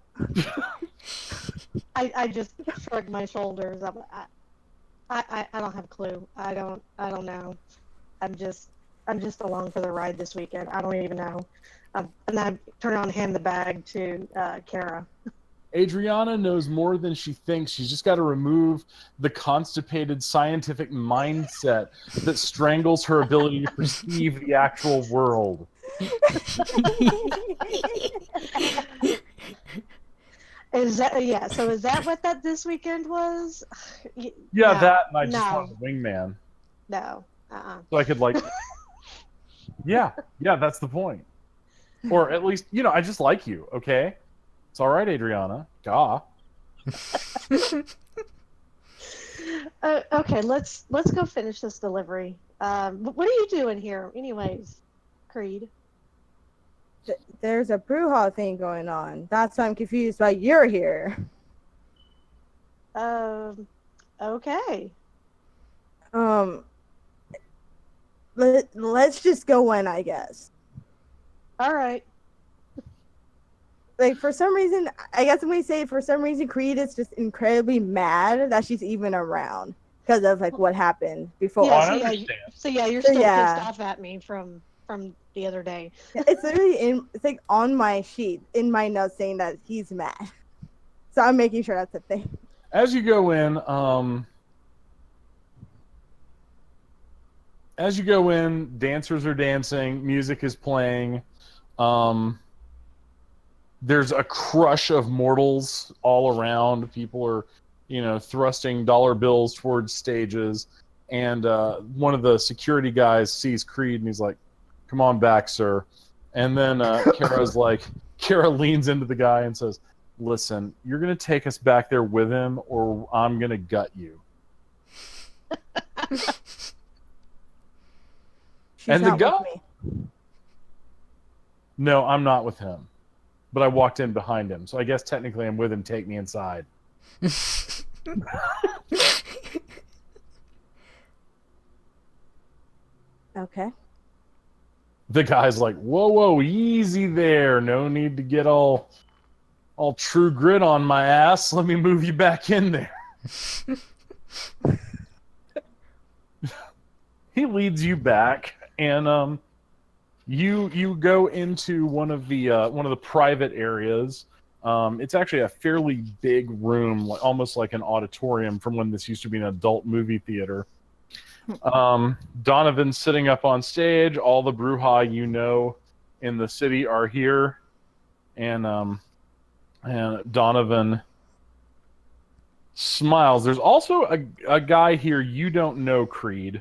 I just shrug my shoulders. I don't have a clue. I don't know. I'm just along for the ride this weekend. I don't even know. And I turn around and hand the bag to Kara. Adriana knows more than she thinks. She's just got to remove the constipated scientific mindset that strangles her ability to perceive the actual world. Is that what that this weekend was? Yeah, No, that, and I just no. wanted a wingman. No. So I could, like... yeah, that's the point. Or at least, I just like you, okay? It's all right, Adriana. Gah. Okay, let's go finish this delivery. What are you doing here, anyways, Creed? There's a brouhaha thing going on. That's why I'm confused why you're here. Okay. Um, let's just go in, I guess. All right. Like, for some reason, I guess I'm gonna say, for some reason, Creed is just incredibly mad that she's even around because of like what happened Oh, before. Yeah. I So understand. you're So still pissed yeah, off at me from the other day. it's literally it's like on my sheet in my notes saying that he's mad. So I'm making sure that's a thing. As you go in, dancers are dancing, music is playing. Um, there's a crush of mortals all around. People are, thrusting dollar bills towards stages. And one of the security guys sees Creed and he's like, "Come on back, sir." And then Kara leans into the guy and says, "Listen, you're going to take us back there with him or I'm going to gut you." She's And the not with guy, me. no, I'm not with him. But I walked in behind him. So I guess technically I'm with him. Take me inside. Okay. The guy's like, "Whoa, whoa, easy there. No need to get all true grit on my ass. Let me move you back in there." He leads you back, and you go into one of the private areas. It's actually a fairly big room, almost like an auditorium from when this used to be an adult movie theater. Donovan's sitting up on stage. All the Bruja in the city are here, and Donovan smiles. There's also a guy here you don't know, Creed.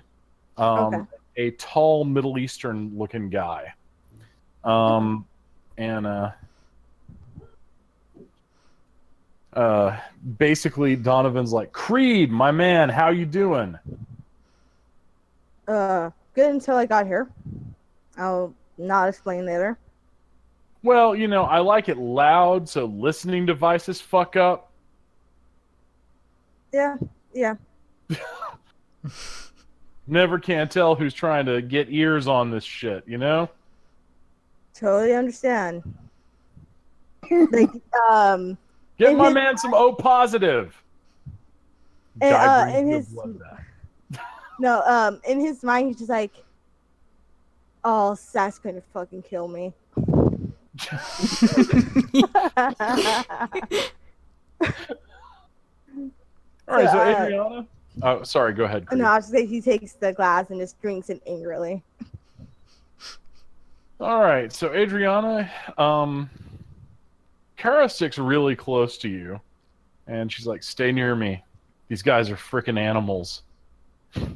Okay. A tall Middle Eastern looking guy. And basically Donovan's like, "Creed, my man, how you doing?" Good until I got here. I'll not explain later. "Well, I like it loud so listening devices fuck up." Yeah. Never can tell who's trying to get ears on this shit, Totally understand. Like, Get in my his man some O positive. Guy brings in you a his blood bath. no, in his mind he's just like, "Oh, Sass gonna fucking kill me." All right, so So, Adriana. Oh, sorry. Go ahead, Creed. no, I was just say he takes the glass and just drinks it angrily. All right, so Adriana, Kara sticks really close to you, and she's like, "Stay near me. These guys are freaking animals." I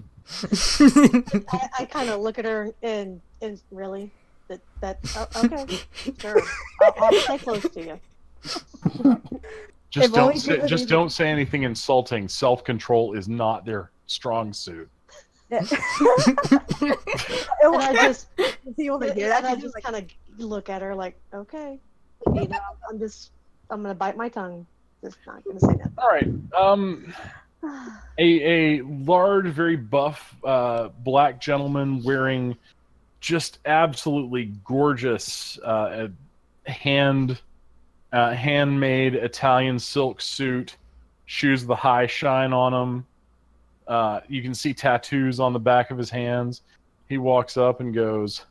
kind of look at her and really okay, sure. I'll stay close to you. Just only just don't say anything insulting. Self-control is not their strong suit. And I just Like, kind of look at her like, okay, I'm gonna bite my tongue. Just not gonna say All right. A large, very buff black gentleman wearing just absolutely gorgeous handmade Italian silk suit, shoes with a high shine on them. You can see tattoos on the back of his hands. He walks up and goes,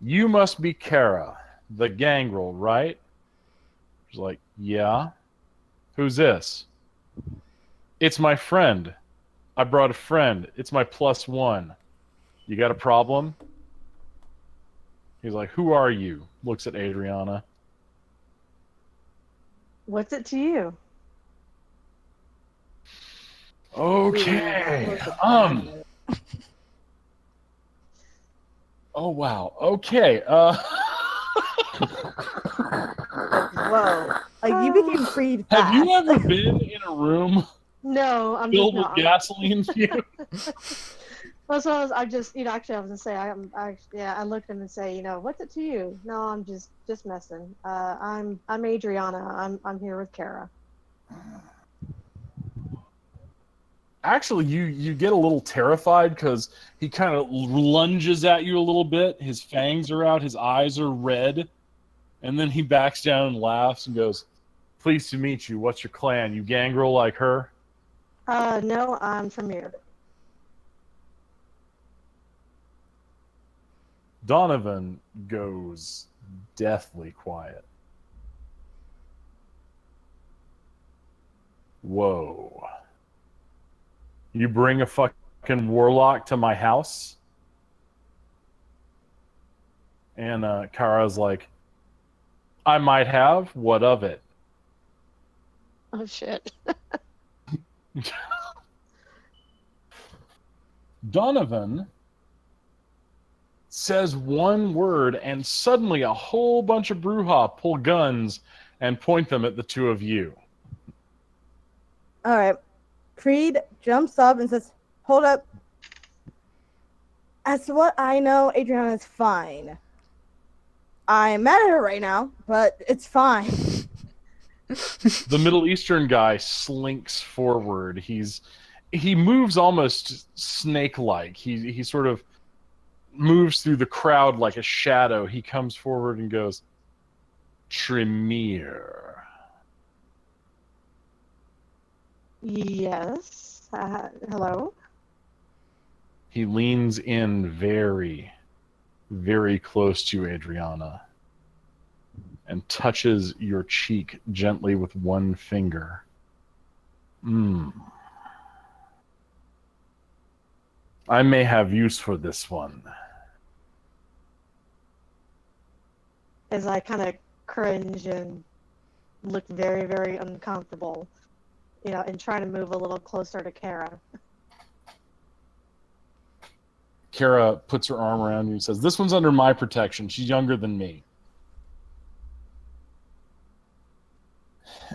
"You must be Kara, the gangrel, right?" She's like, "Yeah." "Who's this?" "It's my friend. I brought a friend. It's my +1. You got a problem?" He's like, "Who are you?" Looks at Adriana. What's it to you? Okay. Oh wow. Okay. whoa! Like, you became Creed fast. Have you ever been in a room No, I'm filled just with not. gasoline fumes? Well, so I just, actually, I was gonna say, I looked at him and say, what's it to you? No, I'm just messing. I'm Adriana. I'm here with Kara. Actually, you get a little terrified because he kind of lunges at you a little bit. His fangs are out, his eyes are red, and then he backs down and laughs and goes, "Pleased to meet you. What's your clan? You gangrel like her?" No, I'm from here. Donovan goes deathly quiet. Whoa. You bring a fucking warlock to my house? And Kara's like, I might have. What of it? Oh shit. Donovan says one word, and suddenly a whole bunch of Brujah pull guns and point them at the two of you. All right. Creed jumps up and says, "Hold up. As to what I know, Adriana is fine. I'm mad at her right now, but it's fine." The Middle Eastern guy slinks forward. He moves almost snake-like. He sort of moves through the crowd like a shadow. He comes forward and goes, Tremere. Yes. Hello. He leans in very, very close to you, Adriana, and touches your cheek gently with one finger. I may have use for this one. As I kind of cringe and look very, very uncomfortable, and try to move a little closer to Kara. Kara puts her arm around you and says, this one's under my protection. She's younger than me.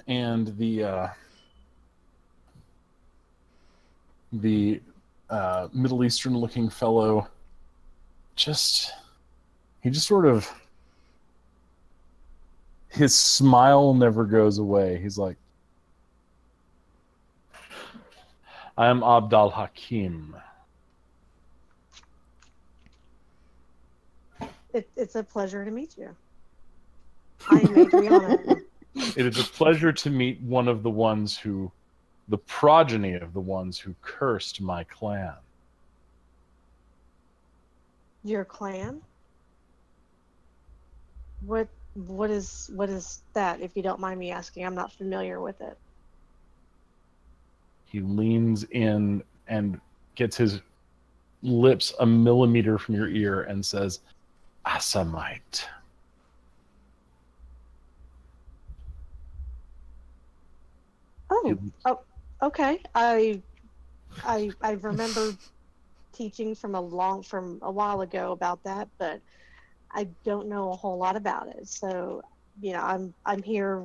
And the Middle Eastern looking fellow he just sort of, his smile never goes away. He's like, I am Abdal Hakim. It's a pleasure to meet you. I am Adriana. It is a pleasure to meet one of the progeny of the ones who cursed my clan. Your clan? What is that, if you don't mind me asking? I'm not familiar with it. He leans in and gets his lips a millimeter from your ear and says, Asamite. Oh, okay. I remember teaching from a while ago about that, but I don't know a whole lot about it. So, I'm here,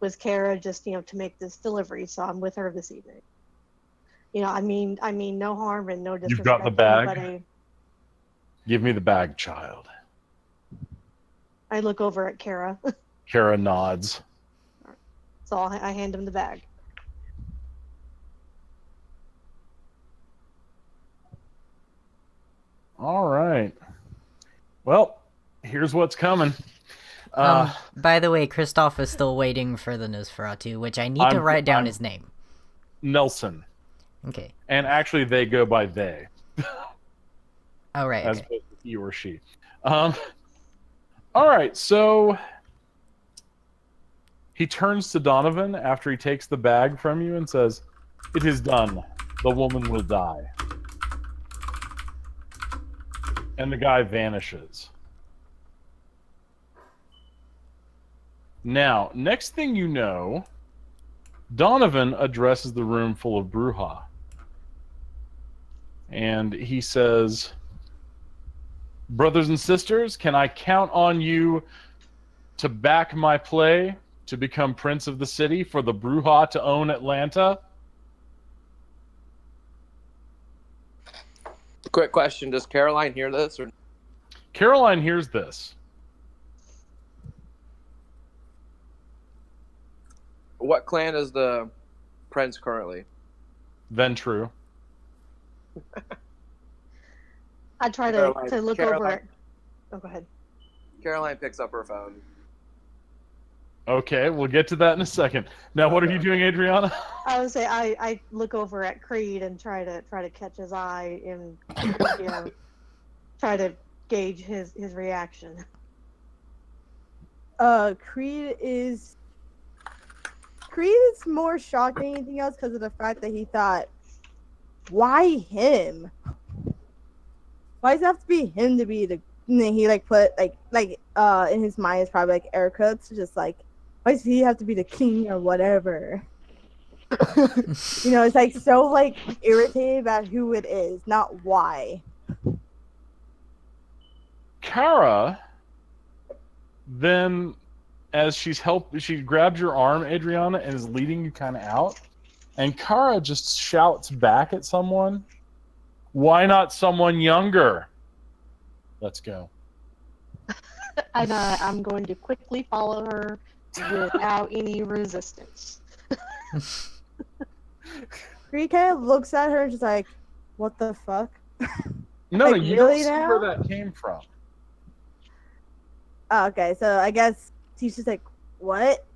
with Kara just, to make this delivery. So I'm with her this evening. I mean, no harm and no disrespect. You've got the to bag? anybody. Give me the bag, child. I look over at Kara. Kara nods. So I hand him the bag. All right. Well, here's what's coming. By the way, Christoph is still waiting for the Nosferatu, which I need to write down his name. Nelson. Okay. And actually, they go by they. Oh, right. As Okay. opposed to he or she. All right, so he turns to Donovan after he takes the bag from you and says, it is done. The woman will die. And the guy vanishes. Now, next thing you know, Donovan addresses the room full of Brujah. And he says, brothers and sisters, can I count on you to back my play to become prince of the city, for the Brujah to own Atlanta? Quick question: does Caroline hear this? Or Caroline hears this. what clan is the prince currently? Ventru. I try Caroline- to look Caroline- over at. Oh, go ahead. Caroline picks up her phone. Okay, we'll get to that in a second. Now, what are you doing, Adriana? I would say I look over at Creed and try to catch his eye and try to gauge his reaction. Creed is more shocked than anything else because of the fact that he thought, why him? Why does it have to be him to be the? And then he put in his mind is probably air quotes, just why does he have to be the king or whatever? It's so irritated about who it is, not why. Kara, then, as she grabs your arm, Adriana, and is leading you kind of out. And Kara just shouts back at someone, "Why not someone younger?" Let's go. And I'm going to quickly follow her without any resistance. Creed kind of looks at her and just what the fuck? No, Like, you really don't see now? where that came from. Oh, okay, so I guess he's just what?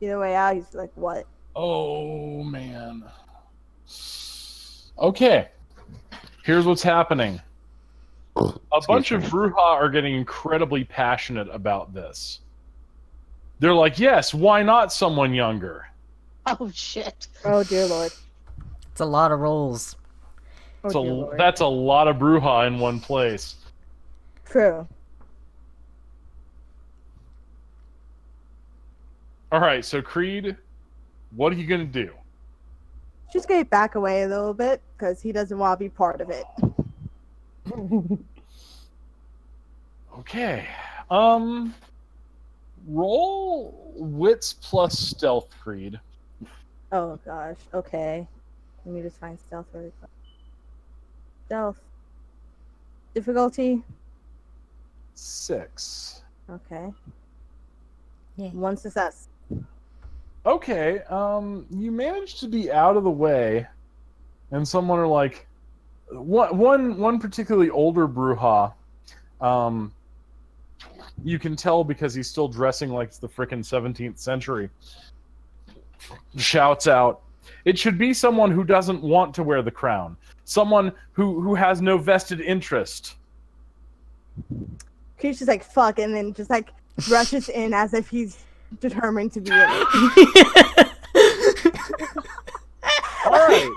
Either way out, he's what? Oh, man. Okay. Here's what's happening. A bunch of Bruja are getting incredibly passionate about this. They're like, yes, why not someone younger? Oh shit! Oh dear lord. It's a lot of rolls. Oh dear lord. That's a lot of Bruja in one place. True. All right, so Creed, what are you going to do? Just gonna back away a little bit because he doesn't want to be part of it. Okay. Roll wits plus stealth, Creed. Oh gosh. Okay. Let me just find stealth really quick. Stealth. Difficulty. 6. Okay. Yeah. 1 success. Okay, you managed to be out of the way, and someone are like, one particularly older Bruja, you can tell because he's still dressing like it's the frickin' 17th century, shouts out, "It should be someone who doesn't want to wear the crown. Someone who has no vested interest." He's just fuck, and then just rushes in as if he's determined to be in it. Alright.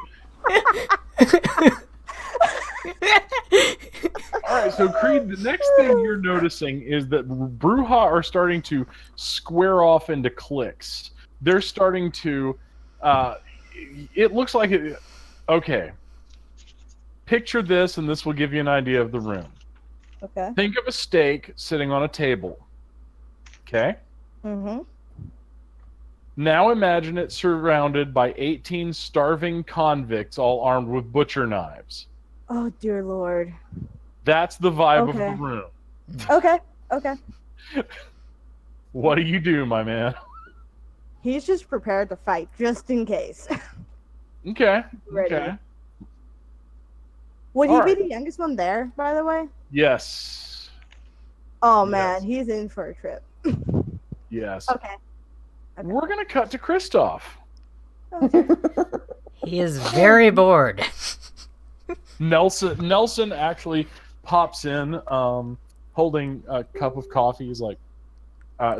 Alright, so Creed, the next thing you're noticing is that Bruja are starting to square off into cliques. They're starting to, it looks like it, okay. Picture this, and this will give you an idea of the room. Okay. Think of a steak sitting on a table. Okay? Mm-hmm. Now imagine it surrounded by 18 starving convicts all armed with butcher knives. Oh dear lord. That's the vibe Okay. of the room. Okay. Okay. What do you do, my man? He's just prepared to fight just in case. Okay. Ready. Okay. Would he All be right. the youngest one there, by the way? Yes. Oh Yes. man, he's in for a trip. Yes. Okay. We're going to cut to Kristoff. Okay. He is very bored. Nelson actually pops in holding a cup of coffee. He's like,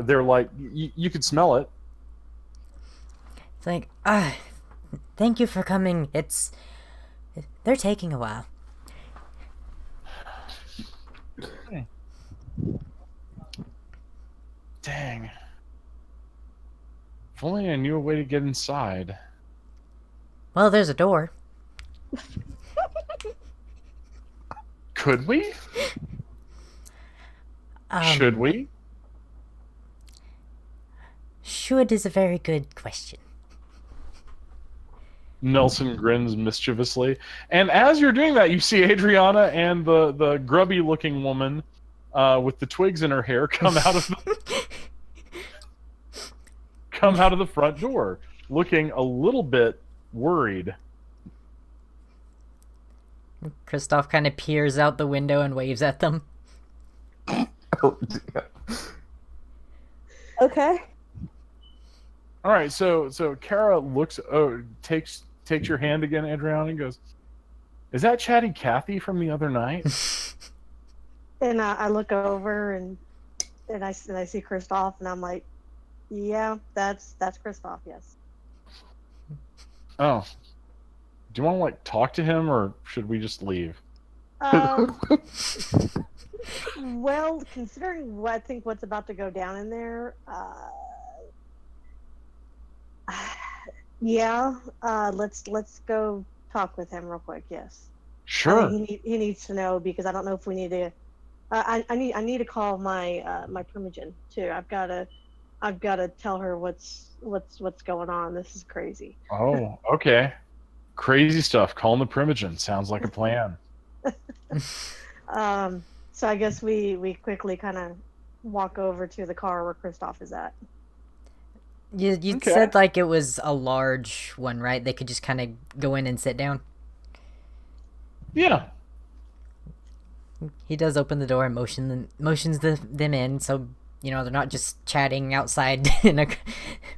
they're like, you could smell it. It's like, thank you for coming. They're taking a while. Dang. If only I knew a way to get inside. Well, there's a door. Could we? Should we? Should is a very good question. Nelson grins mischievously. And as you're doing that, you see Adriana and the grubby-looking woman with the twigs in her hair come out of the front door, looking a little bit worried. Kristoff kind of peers out the window and waves at them. Oh, dear. Okay. All right, so Kara takes your hand again, Adriana, and goes, "Is that Chatty Cathy from the other night?" And I look over and I see Kristoff, and I'm like, yeah, that's Kristoff, yes. Oh, do you want to like talk to him, or should we just leave? Well, considering what I think what's about to go down in there, yeah, let's go talk with him real quick. Yes. Sure. I think he needs to know, because I don't know if we need to. I need to call my my primogen too. I've got to tell her what's going on. This is crazy. Oh, okay. Crazy stuff. Calling the primogen sounds like a plan. So I guess we quickly kind of walk over to the car where Kristoff is at. You Okay. said like it was a large one, right? They could just kind of go in and sit down. Yeah. He does open the door and motions them in, so you know they're not just chatting outside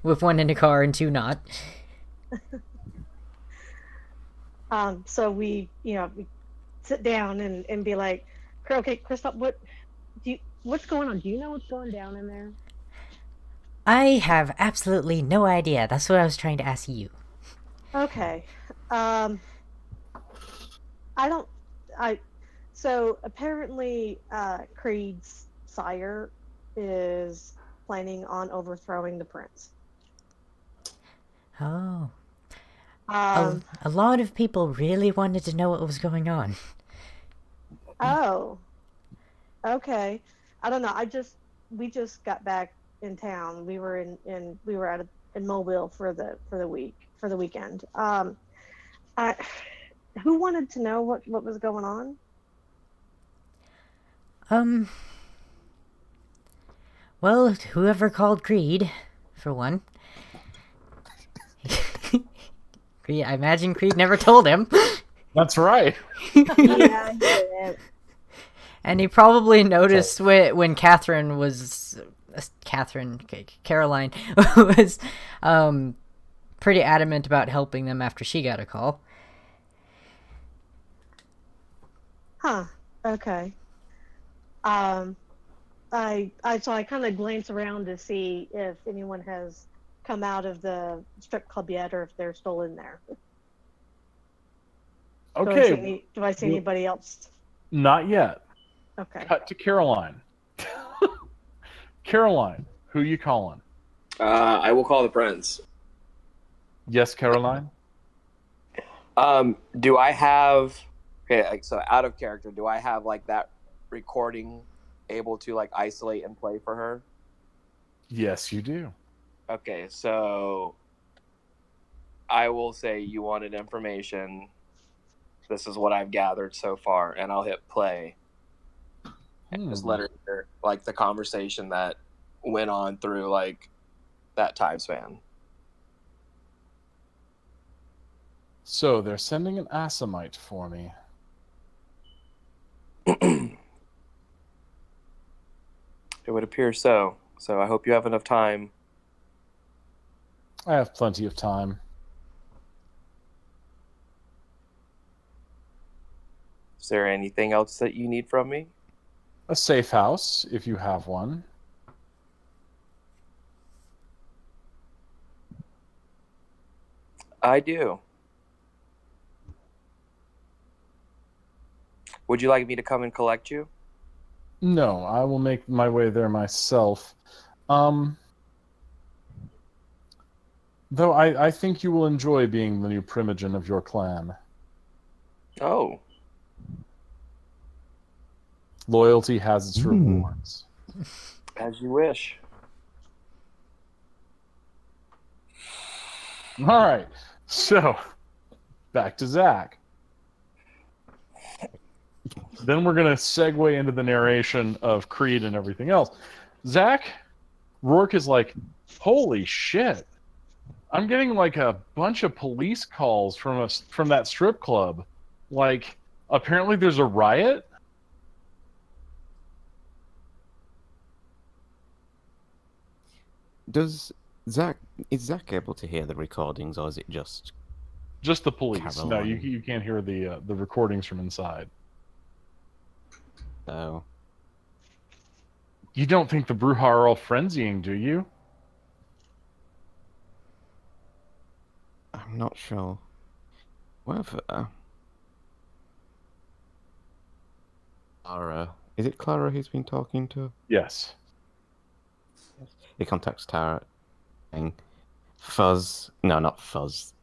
with one in a car and two not. So we sit down and be like, okay, Kristoff, what's going on? Do you know what's going down in there? I have absolutely no idea. That's what I was trying to ask you. Okay. So apparently, Creed's sire is planning on overthrowing the prince. Oh. Um, A lot of people really wanted to know what was going on. Oh. Okay. I don't know. We just got back in town. We were in Mobile for the weekend. Who wanted to know what was going on? Well, whoever called Creed, for one. Creed, I imagine Creed never told him. That's right. Yeah, he didn't. And he probably noticed when Caroline was pretty adamant about helping them after she got a call. Huh. Okay. I kind of glance around to see if anyone has come out of the strip club yet, or if they're still in there. Okay. Do I see anybody else? Not yet. Okay. Cut to Caroline. Caroline, who you calling? I will call the prince. Yes, Caroline. Do I have? Okay, like, so out of character, do I have like that recording able to like isolate and play for her? Yes, you do. Okay, so I will say you wanted information. This is what I've gathered so far, and I'll hit play. And just let her hear like the conversation that went on through like that time span. So they're sending an Asimite for me. It would appear so. So I hope you have enough time. I have plenty of time. Is there anything else that you need from me? A safe house, if you have one. I do. Would you like me to come and collect you? No, I will make my way there myself. Though I think you will enjoy being the new primogen of your clan. Oh. Loyalty has its rewards. As you wish. All right, so back to Zach. Then we're going to segue into the narration of Creed and everything else. Zach, Rourke is like, holy shit. I'm getting like a bunch of police calls from that strip club. Like, apparently there's a riot. Is Zach able to hear the recordings, or is it just Just the police. No, Caroline? you can't hear the recordings from inside. Oh, You don't think the Bruja are all frenzying, do you? I'm not sure. Whether Clara, is it Clara he's been talking to? Yes. He contacts Tara, saying, "Fuzz, no, not Fuzz.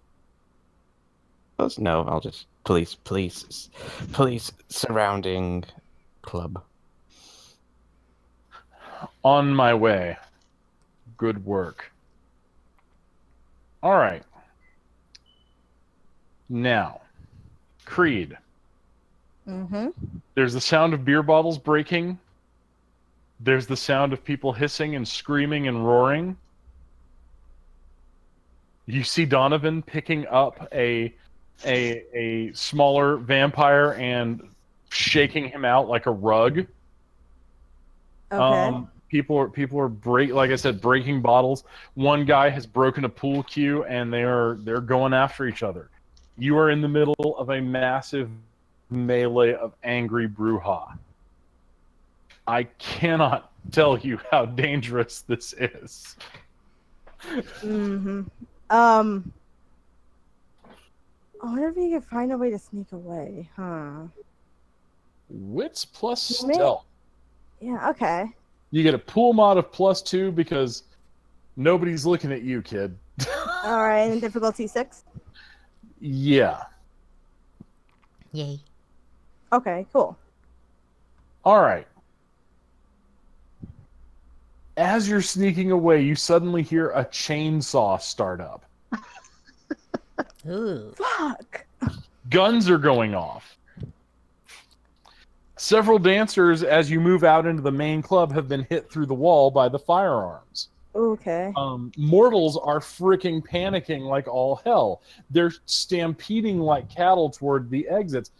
Fuzz, no, I'll just police surrounding club." On my way. Good work. All right. Now, Creed. Mm-hmm. There's the sound of beer bottles breaking. There's the sound of people hissing and screaming and roaring. You see Donovan picking up a smaller vampire and shaking him out like a rug. Okay. People are like I said, breaking bottles. One guy has broken a pool cue and they're going after each other. You are in the middle of a massive melee of angry Bruja. I cannot tell you how dangerous this is. Mm-hmm. I wonder if you can find a way to sneak away, huh? Wits plus May- stealth. Yeah, okay. You get a pool mod of +2 because nobody's looking at you, kid. Alright, and difficulty 6? Yeah. Yay. Okay, cool. All right. As you're sneaking away, you suddenly hear a chainsaw start up. Ooh. Fuck! Guns are going off. Several dancers, as you move out into the main club, have been hit through the wall by the firearms. Okay. Mortals are freaking panicking like all hell. They're stampeding like cattle toward the exits.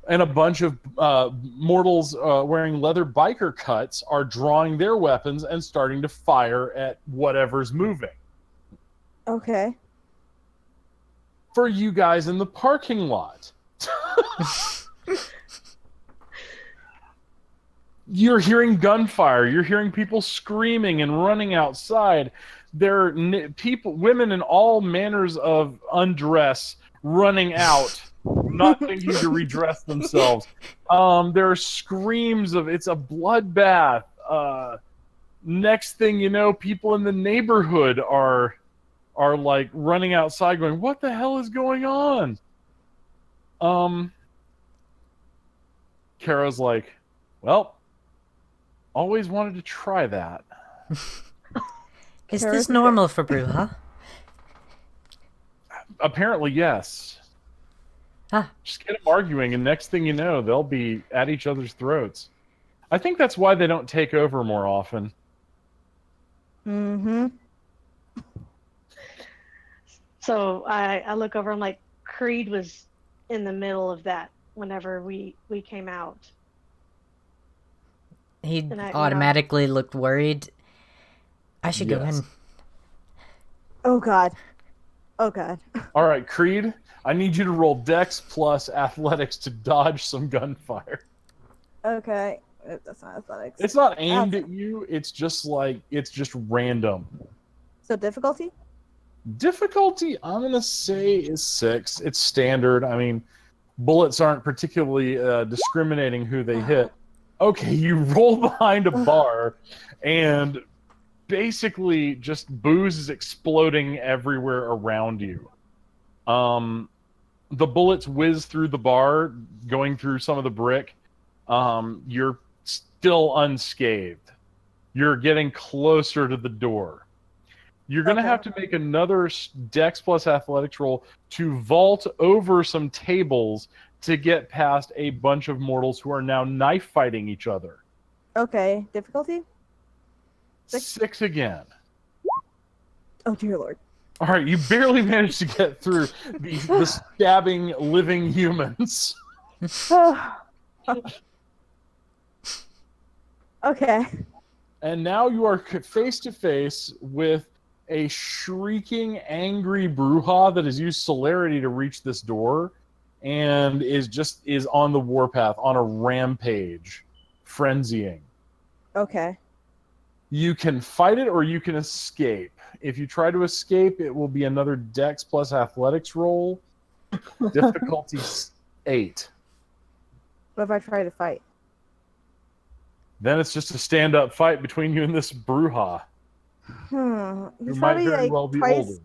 And a bunch of mortals wearing leather biker cuts are drawing their weapons and starting to fire at whatever's moving. Okay. For you guys in the parking lot. You're hearing gunfire. You're hearing people screaming and running outside. There are women in all manners of undress running out, not thinking to redress themselves. There are screams of it's a bloodbath. Next thing you know, people in the neighborhood are like running outside, going, "What the hell is going on?" Kara's like, "Well, always wanted to try that." Is this normal for Bruja? Apparently, yes. Ah. Just get them arguing, and next thing you know, they'll be at each other's throats. I think that's why they don't take over more often. Mm-hmm. So I look over, I'm like, Creed was in the middle of that whenever we came out. He And automatically looked worried. I should go Yes. in. Oh god. Oh god. All right, Creed, I need you to roll Dex plus Athletics to dodge some gunfire. Okay. That's not athletics. It's not aimed at you. It's just random. So difficulty? Difficulty, I'm gonna say, is 6. It's standard. I mean, bullets aren't particularly discriminating who they hit. Okay, you roll behind a bar, and basically just booze is exploding everywhere around you. The bullets whiz through the bar, going through some of the brick. You're still unscathed. You're getting closer to the door. You're going to have to make another Dex plus Athletics roll to vault over some tables to get past a bunch of mortals who are now knife fighting each other. Okay. Difficulty? 6 again. Oh dear lord. All right, you barely managed to get through the stabbing living humans. Okay. And now you are face to face with a shrieking, angry Bruja that has used celerity to reach this door and is on the warpath, on a rampage, frenzying. Okay. You can fight it or you can escape. If you try to escape, it will be another Dex plus Athletics roll. Difficulty 8. What if I try to fight? Then it's just a stand-up fight between you and this Bruja, who He's might probably very like well be twice. older.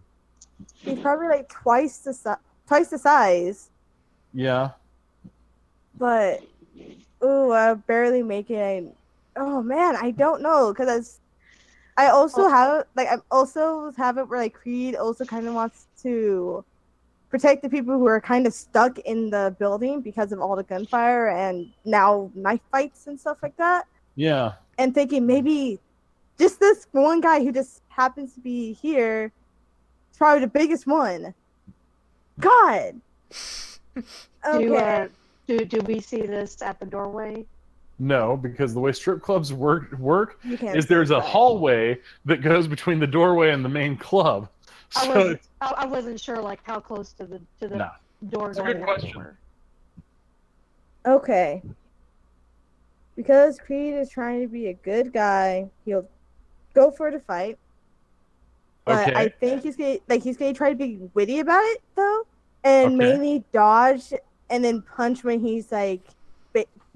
He's probably like twice the size. Yeah. But I'm barely making it. Oh man, I don't know because I also have I'm also have it where like Creed also kind of wants to protect the people who are kind of stuck in the building because of all the gunfire and now knife fights and stuff like that. Yeah. And thinking maybe just this one guy who just happens to be here is probably the biggest one. God. Okay. Do we see this at the doorway? No, because the way strip clubs work You can't is there's a inside. hallway that goes between the doorway and the main club. So I wasn't sure like how close to the No. door It's a going good out question. were. Okay. Because Creed is trying to be a good guy, he'll go for the fight. But Okay. I think he's gonna try to be witty about it though, and Okay. mainly dodge and then punch when he's like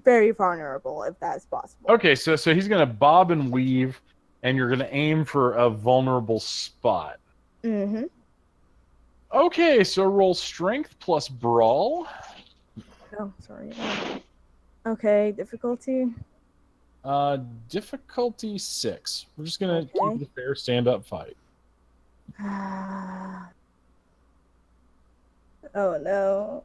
very vulnerable, if that's possible. Okay, so he's gonna bob and weave, and you're gonna aim for a vulnerable spot. Mm-hmm. Okay, so roll strength plus brawl. Oh, sorry. Okay, difficulty. Difficulty 6. We're just gonna Okay. keep it a fair stand-up fight. Oh no.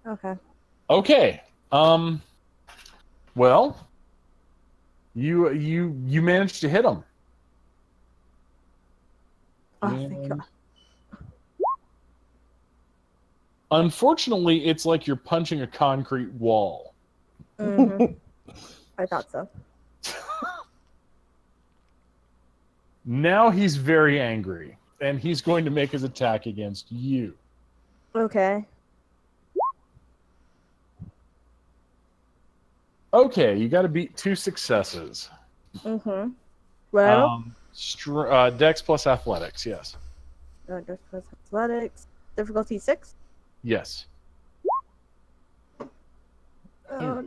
Okay. Okay. Well, you managed to hit him. Oh, thank God. Unfortunately, it's like you're punching a concrete wall. Mm-hmm. I thought so. Now he's very angry, and he's going to make his attack against you. Okay. Okay, you got to beat 2 successes. Mm-hmm. Well, Dex plus Athletics, yes. Dex plus Athletics. Difficulty 6. Yes. Oh no!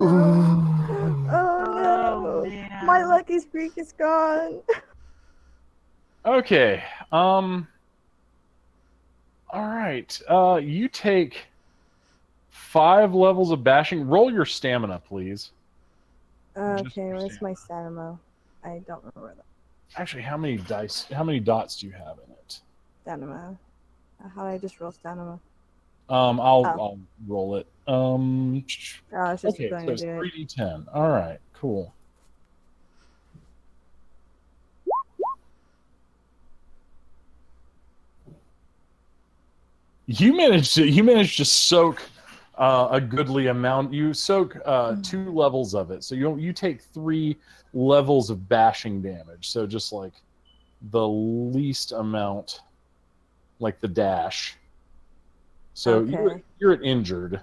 Oh no! Man. My lucky streak is gone. Okay. All right. You take 5 levels of bashing. Roll your stamina, please. Okay, where's my stamina? I don't remember that. Actually, how many dots do you have in it? Stamina. How do I just roll stamina? I'll roll it. It's just Okay, going so to it's do it. 3d10. All right, cool. You managed to soak a goodly amount. You soak 2 levels of it, so you take 3 levels of bashing damage. So just like the least amount, like the dash. So Okay. you're injured.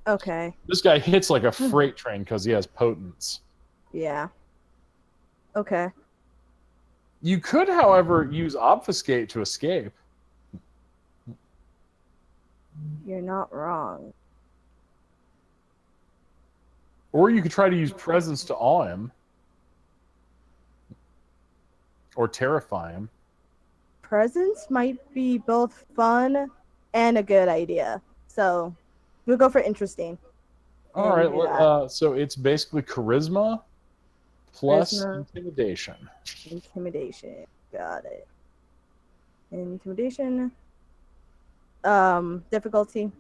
Okay. This guy hits like a freight train because he has potence. Yeah. Okay. You could, however, use obfuscate to escape. You're not wrong. Or you could try to use presence to awe him. Or terrify him. Presence might be both fun and a good idea. So we'll go for interesting. All And right. do that. So it's basically charisma plus Charisma. intimidation. Intimidation. Got it. Intimidation. Difficulty.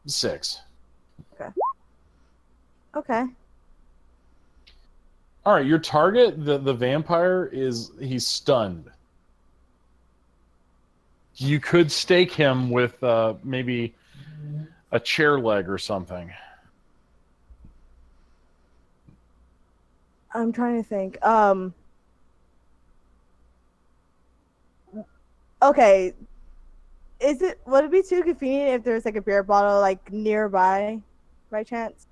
6. Okay. All right, your target, the vampire, he's stunned. You could stake him with maybe a chair leg or something. I'm trying to think. Okay. Would it be too convenient if there's like a beer bottle like nearby, by chance?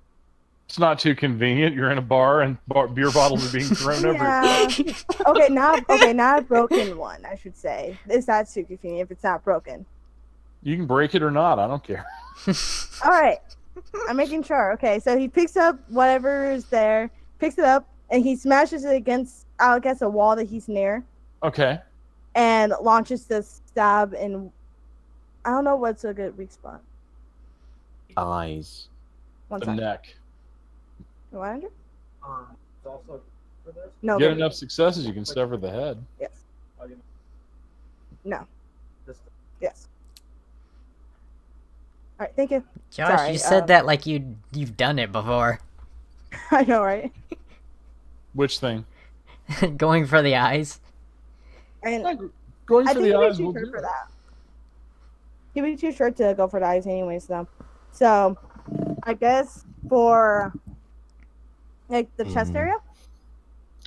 It's not too convenient. You're in a bar and beer bottles are being thrown everywhere. Okay, not a broken one, I should say. Is that too convenient if it's not broken? You can break it or not. I don't care. All right. I'm making sure. Okay, so he picks up whatever is there, picks it up, and he smashes it against a wall that he's near. Okay. And launches the stab in. I don't know what's a good weak spot. Eyes. One The second. neck. What, Andrew? It's also for this. No. Get enough successes, you can sever the head. Yes. No. This- Yes. All right. Thank you. Josh, Sorry, you said that like you've done it before. I know, right? Which thing? Going for the eyes. And Going I for think the he'd eyes be too will short do for it. that. He'd be too short to go for the eyes anyways, though. So, I guess for like the chest area,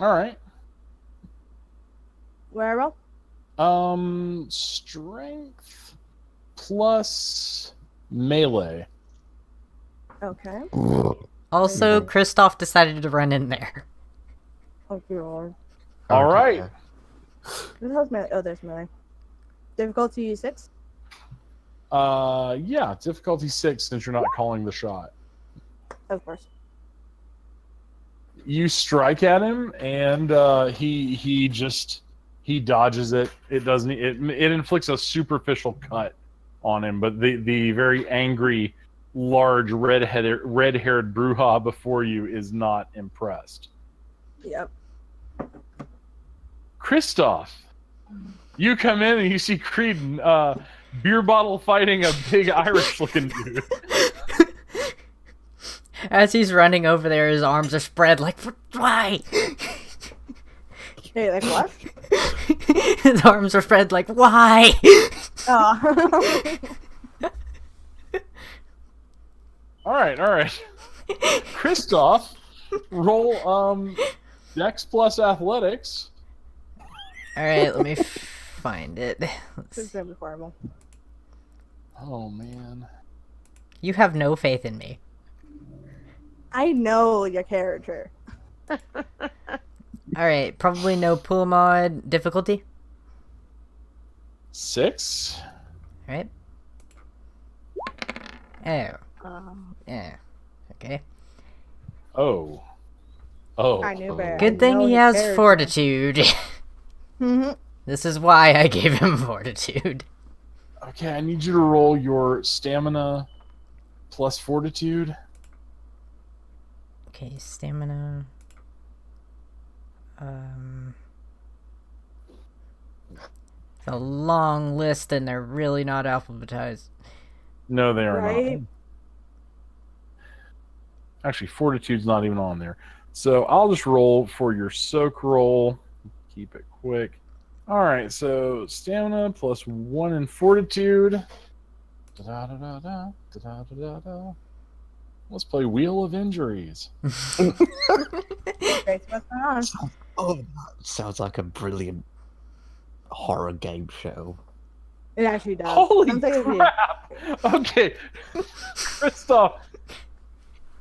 All right. where I roll. Strength plus melee. Okay. Also, Kristoff decided to run in there. Oh god. All right. Who the hell's melee? Oh, there's melee. Difficulty 6. Yeah, difficulty 6 since you're not calling the shot. Of course. You strike at him, and he dodges it. It doesn't. It inflicts a superficial cut on him, but the very angry, large red-haired Bruja before you is not impressed. Yep. Kristoff, you come in and you see Creed beer bottle fighting a big Irish-looking dude. As he's running over there, his arms are spread like, why? Hey, like what? His arms are spread like, why? Oh. All right. Kristoff, roll Dex plus Athletics. All right, let me find it. This Let's is see. gonna be horrible. Oh man. You have no faith in me. I know your character. All right, probably no pool mod difficulty. 6. All right. Oh. Yeah. Okay. Oh. I knew better. Good thing he has fortitude. Mm-hmm. This is why I gave him fortitude. Okay, I need you to roll your stamina plus fortitude. Okay, stamina. It's a long list, and they're really not alphabetized. No, they are Right. not. Actually, fortitude's not even on there. So I'll just roll for your soak roll. Keep it quick. All right, so stamina plus 1 in fortitude. Da-da-da-da-da, da-da-da-da-da. Let's play Wheel of Injuries. Okay, so what's going on? Oh, that sounds like a brilliant horror game show. It actually does. Holy Sounds like it'd be- crap! Okay, Kristoff,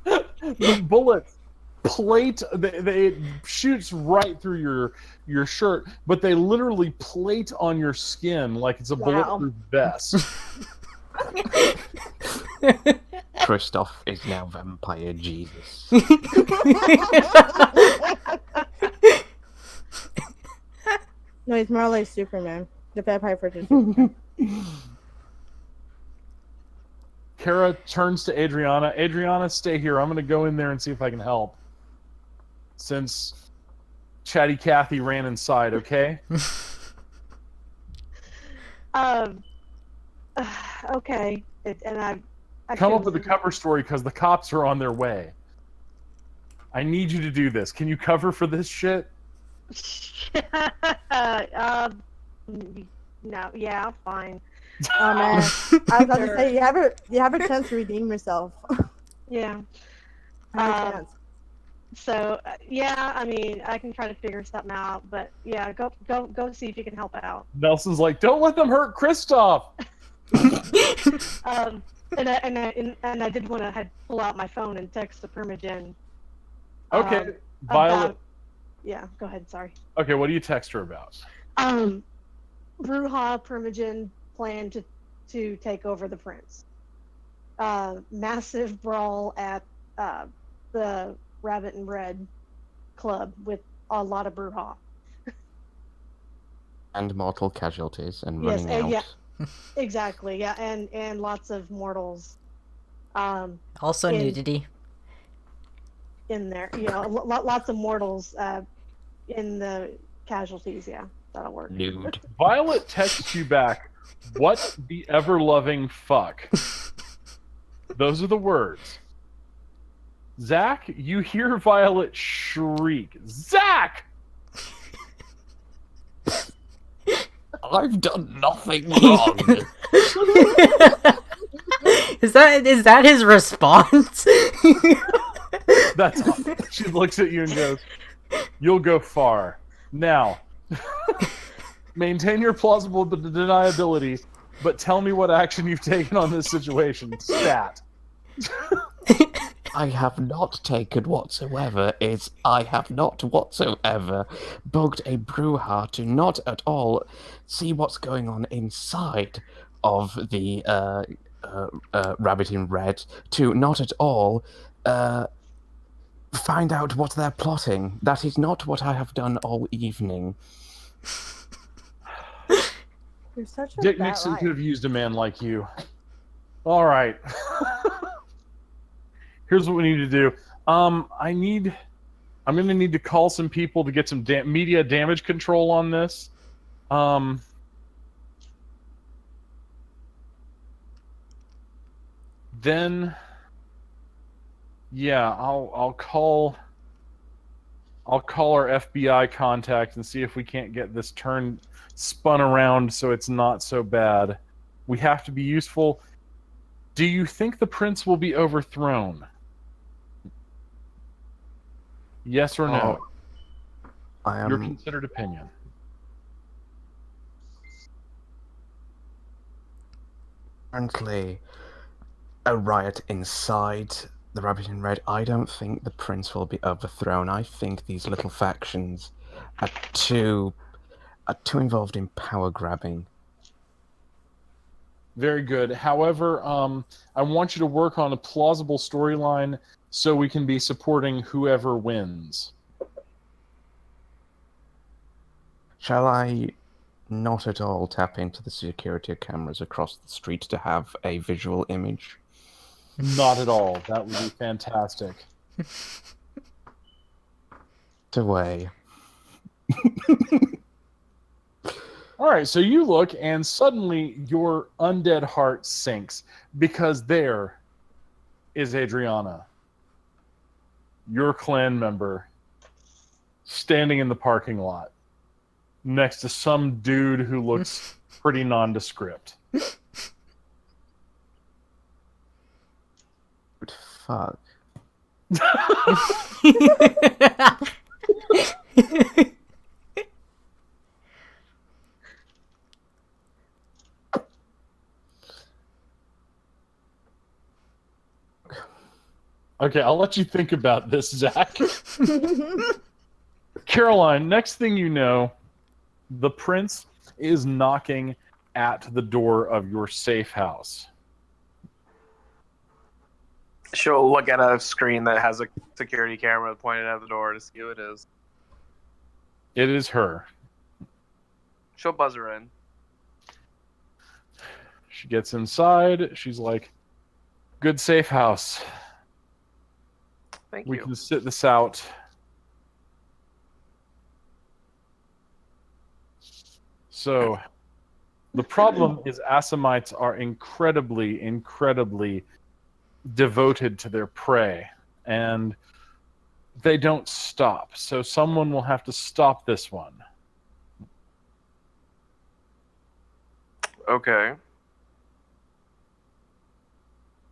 the bullets plate. It shoots right through your shirt, but they literally plate on your skin like it's a Wow. bulletproof vest. Kristoff is now vampire Jesus. No, he's more like Superman. The vampire version. Superman. Kara turns to Adriana. Adriana, stay here. I'm going to go in there and see if I can help. Since Chatty Cathy ran inside, okay? Okay. And I Come up couldn't- with a cover story because the cops are on their way. I need you to do this. Can you cover for this shit? No, yeah, fine. Oh man, I was about to Sure. say you have a chance to redeem yourself. Yeah. Have a chance. So yeah, I mean, I can try to figure something out, but yeah, go see if you can help out. Nelson's like, don't let them hurt Kristoff. And I did want to pull out my phone and text the Permagen. Okay, Violet. Yeah, go ahead. Sorry. Okay, what do you text her about? Bruja Permagen plan to take over the prince. Massive brawl at the Rabbit and Red Club with a lot of Bruja. And mortal casualties and Yes, running out. yeah, exactly. Yeah, and lots of mortals. Also nudity. In there, lots of mortals in the casualties. Yeah, that'll work. Nude. Violet texts you back, what the ever-loving fuck? Those are the words. Zach, you hear Violet shriek, Zach! I've done nothing wrong. Is that his response? That's all. She looks at you and goes, you'll go far. Now, maintain your plausible deniability, but tell me what action you've taken on this situation. Stat. I have not taken whatsoever. I have not whatsoever bugged a Bruja to not at all see what's going on inside of the Rabbit in Red, to not at all find out what they're plotting. That is not what I have done all evening. You're such a Dick bad Nixon liar. could have used a man like you. All right. Here's what we need to do. I'm going to need to call some people to get some media damage control on this. Then, yeah, I'll call our FBI contact and see if we can't get this spun around so it's not so bad. We have to be useful. Do you think the prince will be overthrown? Yes or no? I Your am considered opinion. currently a riot inside the Rabbit in Red. I don't think the prince will be overthrown. I think these little factions are too involved in power grabbing. Very good. However, I want you to work on a plausible storyline so we can be supporting whoever wins. Shall I not at all tap into the security cameras across the street to have a visual image? Not at all. That would be fantastic. Away. All right, so you look, and suddenly your undead heart sinks because there is Adriana, your clan member, standing in the parking lot next to some dude who looks pretty nondescript. Fuck. Okay, I'll let you think about this, Zach. Caroline, next thing you know, the prince is knocking at the door of your safe house. She'll look at a screen that has a security camera pointed at the door to see who it is. It is her. She'll buzz her in. She gets inside. She's like, good safe house. Thank We you. can sit this out. So, the problem is Assamites are incredibly, incredibly devoted to their prey. And they don't stop. So someone will have to stop this one. Okay.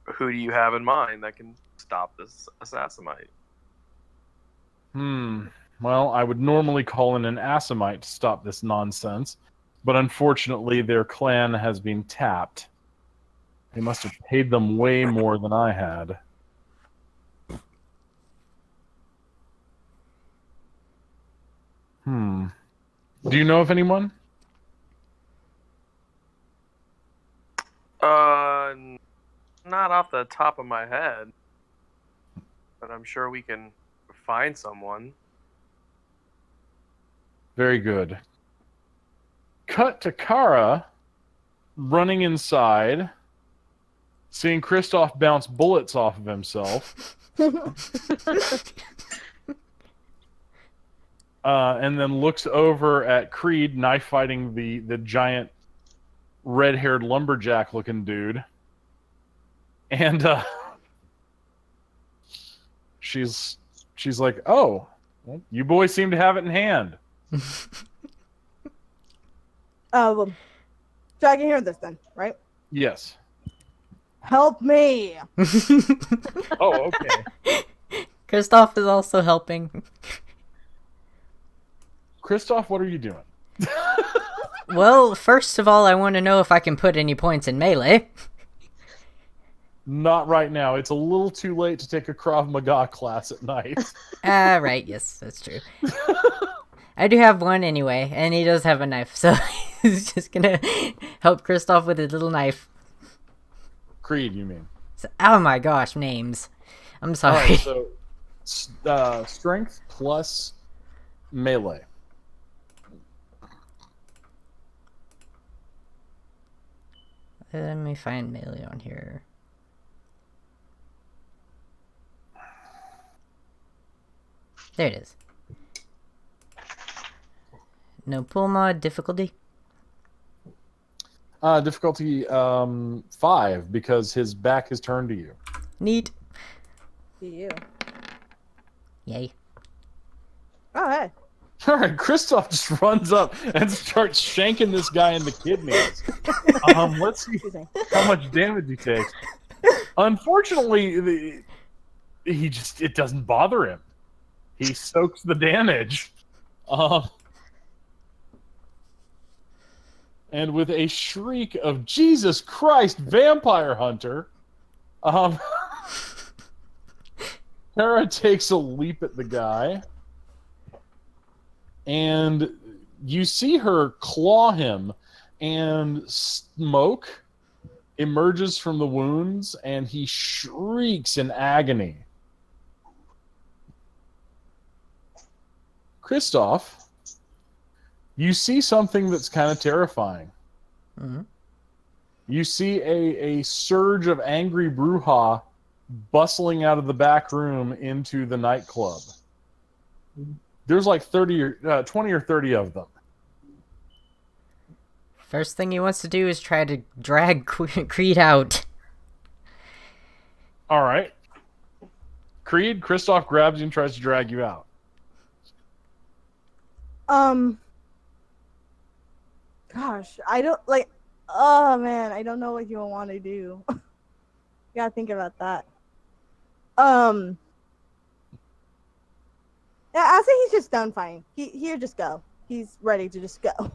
Who do you have in mind that can stop this assassinite? Well, I would normally call in an Assamite to stop this nonsense, but unfortunately their clan has been tapped. They must have paid them way more than I had. Do you know of anyone? Not off the top of my head, but I'm sure we can find someone. Very good. Cut to Kara running inside, seeing Kristoff bounce bullets off of himself, and then looks over at Creed knife fighting the giant red-haired lumberjack-looking dude, and she's like, "Oh, well, you boys seem to have it in hand." So I can hear this then, right? Yes. Help me! Oh, okay. Kristoff is also helping. Kristoff, what are you doing? Well, first of all, I want to know if I can put any points in melee. Not right now. It's a little too late to take a Krav Maga class at night. Right, yes, that's true. I do have one anyway, and he does have a knife, so he's just gonna help Kristoff with his little knife. Creed, you mean? So, oh my gosh, names. I'm sorry. Alright, so strength plus melee. Let me find melee on here. There it is. No pull mod difficulty. Difficulty 5 because his back is turned to you. Neat. To you. Yay. Oh, hey. Alright, Kristoff just runs up and starts shanking this guy in the kidneys. Let's see how much damage he takes. Unfortunately, it doesn't bother him. He soaks the damage. And with a shriek of Jesus Christ, vampire hunter, Tara takes a leap at the guy, and you see her claw him, and smoke emerges from the wounds, and he shrieks in agony. Kristoff, you see something that's kind of terrifying. Mm-hmm. You see a surge of angry Bruja bustling out of the back room into the nightclub. There's like 20 or 30 of them. First thing he wants to do is try to drag Creed out. All right. Creed, Kristoff grabs you and tries to drag you out. Gosh, I don't like. Oh man, I don't know what you want to do. You gotta think about that. Yeah, I think he's just done fine. He'll just go. He's ready to just go. All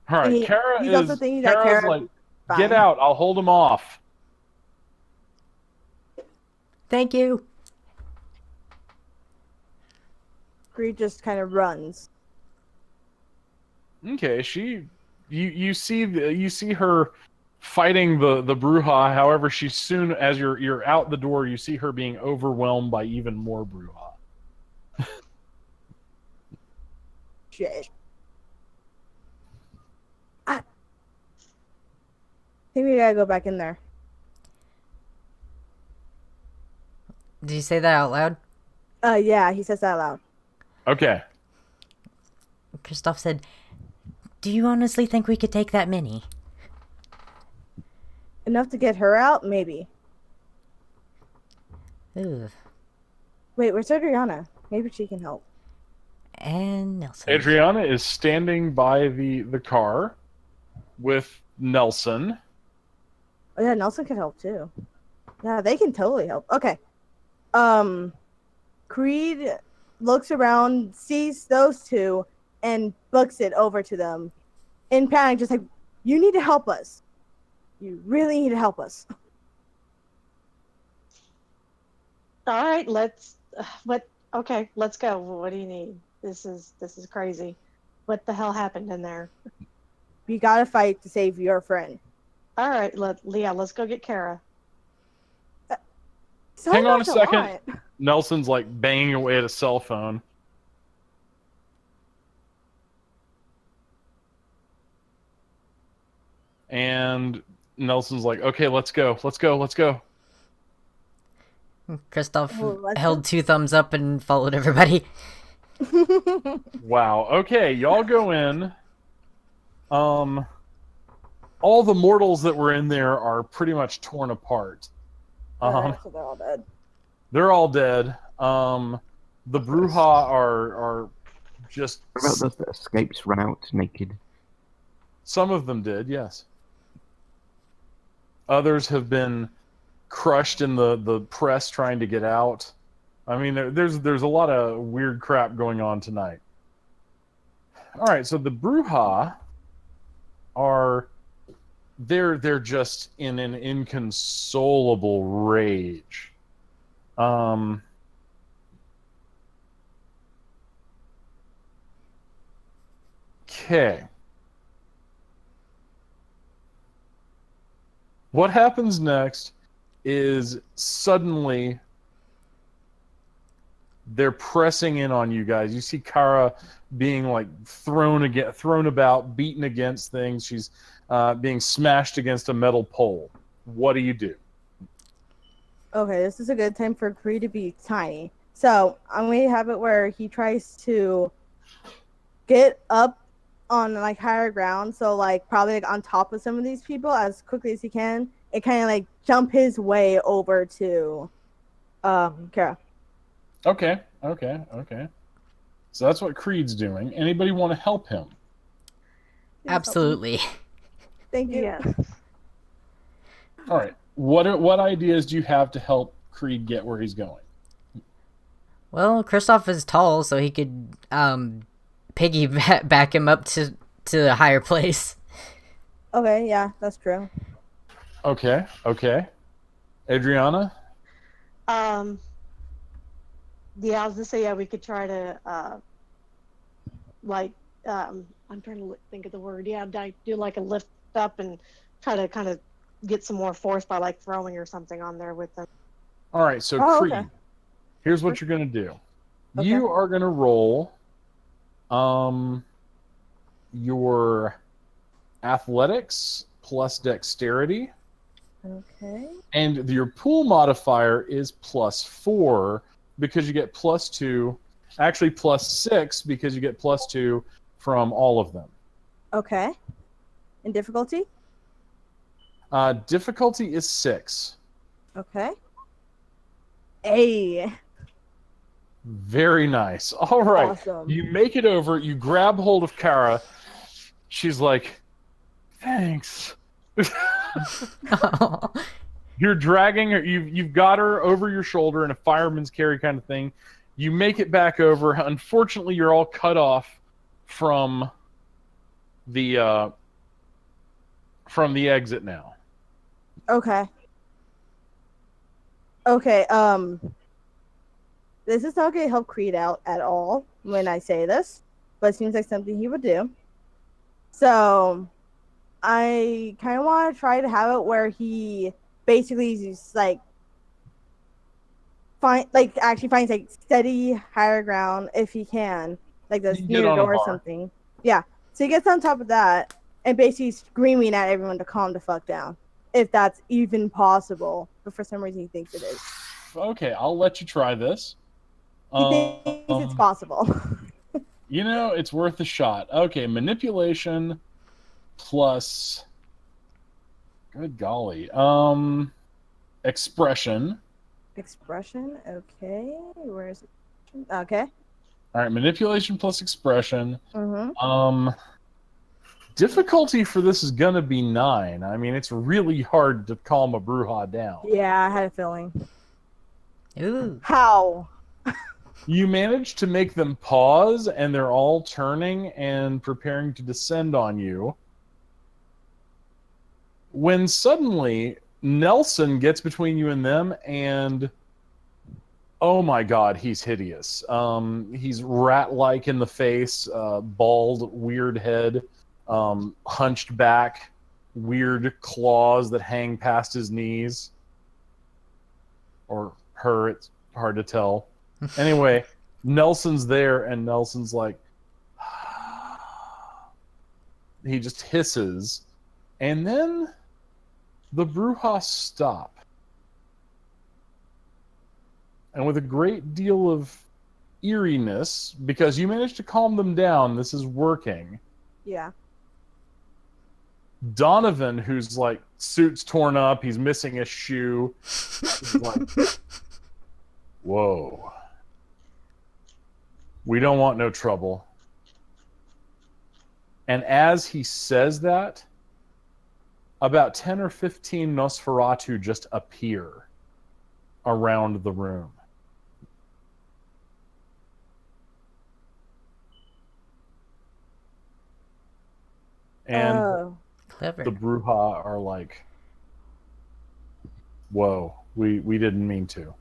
right, He's also thinking that Kara's Kara, like, get out, I'll hold him off. Thank you. Creed just kind of runs. Okay, you see her fighting the Bruja. However, she soon, as you're out the door, you see her being overwhelmed by even more Bruja. Shit. I think we gotta go back in there. Did you say that out loud? Yeah, he says that loud. Okay. Kristoff said, "Do you honestly think we could take that many?" Enough to get her out, maybe. Ugh. Wait, where's Adriana? Maybe she can help. And Nelson. Adriana is standing by the car with Nelson. Oh yeah, Nelson can help too. Yeah, they can totally help. Okay. Creed looks around, sees those two, and books it over to them in panic, just like, you need to help us. You really need to help us. All right, let's. Okay, let's go. What do you need? This is crazy. What the hell happened in there? We gotta fight to save your friend. All right, let's go get Kara. So Hang on a second. lot. Nelson's like banging away at a cell phone. And Nelson's like, okay, let's go. Kristoff Oh, let's held 2 thumbs up and followed everybody. Wow. Okay, y'all go in. All the mortals that were in there are pretty much torn apart. So they're all dead. They're all dead. The Bruja are just. What about those that escaped, ran out naked? Some of them did, yes. Others have been crushed in the press trying to get out. I mean, there's a lot of weird crap going on tonight. All right, so the Bruja they're just in an inconsolable rage. Okay. What happens next is suddenly they're pressing in on you guys. You see Kara being like thrown about, beaten against things. She's being smashed against a metal pole. What do you do? Okay, this is a good time for Creed to be tiny. So I'm going to have it where he tries to get up on like higher ground, so like probably like on top of some of these people as quickly as he can, and kind of like jump his way over to Kara. Okay. So that's what Creed's doing. Anybody want to help him? Absolutely. Thank you. Yes. All right. What ideas do you have to help Creed get where he's going? Well, Kristoff is tall, so he could piggyback him up to a higher place. Okay, yeah, that's true. Okay. Adriana? Yeah, I was gonna say, yeah, we could try to I'm trying to think of the word. Yeah, do like a lift up and try to kind of get some more force by like throwing or something on there with them. All right, so Creed, okay. Here's what you're going to do. Okay. You are going to roll your athletics plus dexterity. Okay. And your pool modifier is +4 because you get +2, actually +6 because you get +2 from all of them. Okay. And difficulty? Difficulty is 6. Okay. A. Very nice. All right. Awesome. You make it over. You grab hold of Kara. She's like, thanks. You're dragging her. You've got her over your shoulder in a fireman's carry kind of thing. You make it back over. Unfortunately, you're all cut off from the exit now. Okay. Okay, this is not going to help Creed out at all when I say this, but it seems like something he would do. So, I kind of want to try to have it where he basically just like actually finds like steady higher ground if he can, like this near door or something. Yeah. So he gets on top of that and basically screaming at everyone to calm the fuck down, if that's even possible. But for some reason he thinks it is. Okay, I'll let you try this. He thinks it's possible. You know, it's worth a shot. Okay, manipulation plus, good golly, expression. Expression. Okay. Where is it? Okay. All right, manipulation plus expression. Mm-hmm. Difficulty for this is gonna be 9. I mean, it's really hard to calm a Bruja down. Yeah, I had a feeling. Ooh. How? You manage to make them pause, and they're all turning and preparing to descend on you. When suddenly Nelson gets between you and them, and oh my god, he's hideous. He's rat-like in the face, bald, weird head, hunched back, weird claws that hang past his knees. Or her, it's hard to tell. Anyway, Nelson's there, and Nelson's like, he just hisses, and then the Brujas stop. And with a great deal of eeriness, because you managed to calm them down, this is working. Yeah. Donovan, who's like, suit's torn up, he's missing a shoe, he's like, whoa. We don't want no trouble. And as he says that, about 10 or 15 Nosferatu just appear around the room. And Clever. the Bruja are like, whoa, we didn't mean to.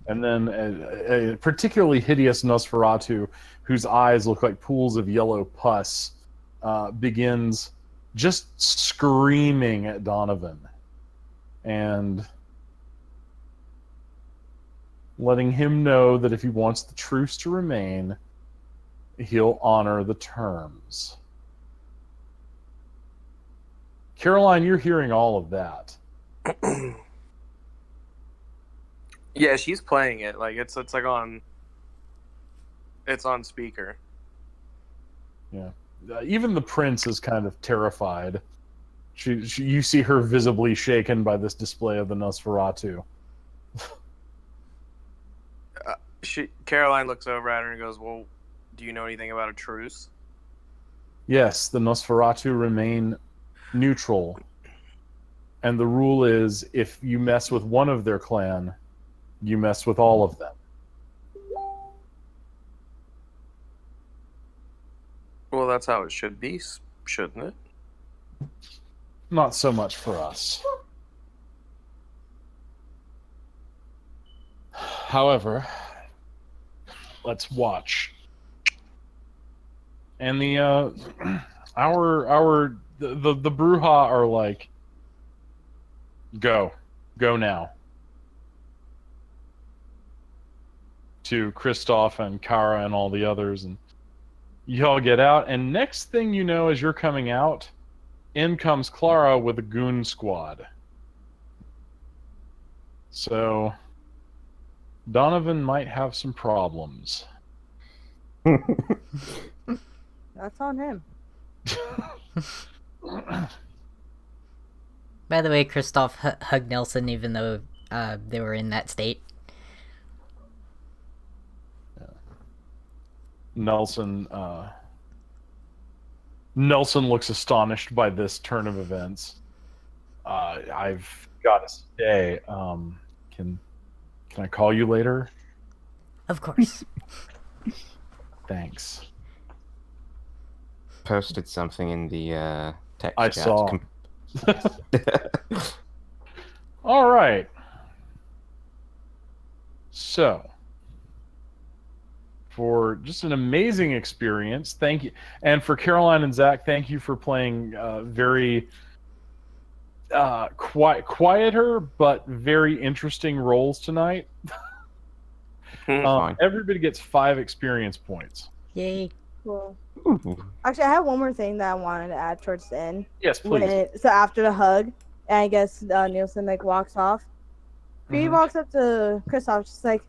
And then a particularly hideous Nosferatu, whose eyes look like pools of yellow pus, begins just screaming at Donovan and letting him know that if he wants the truce to remain, he'll honor the terms. Caroline, you're hearing all of that. Yeah, she's playing it. Like it's like on speaker. Yeah. Even the prince is kind of terrified. You see her visibly shaken by this display of the Nosferatu. Caroline looks over at her and goes, "Well, do you know anything about a truce?" Yes, the Nosferatu remain neutral. And the rule is, if you mess with one of their clan, you mess with all of them. Well, that's how it should be, shouldn't it? Not so much for us. However, let's watch. And the the Bruja are like, go now. To Kristoff and Kara and all the others, and you all get out, and next thing you know, as you're coming out, in comes Clara with a goon squad. So Donovan might have some problems. That's on him. By the way, Kristoff hugged Nelson even though they were in that state. Nelson looks astonished by this turn of events. I've got to stay. Can I call you later? Of course. Thanks. Posted something in the text I chat. saw. All right. So, for just an amazing experience, thank you. And for Caroline and Zach, thank you for playing very quieter but very interesting roles tonight. Everybody gets 5 experience points. Yay. Cool. Ooh. Actually, I have one more thing that I wanted to add towards the end. Yes, please. So after the hug, and I guess Nielsen like walks off. He walks up to Kristoff, just like,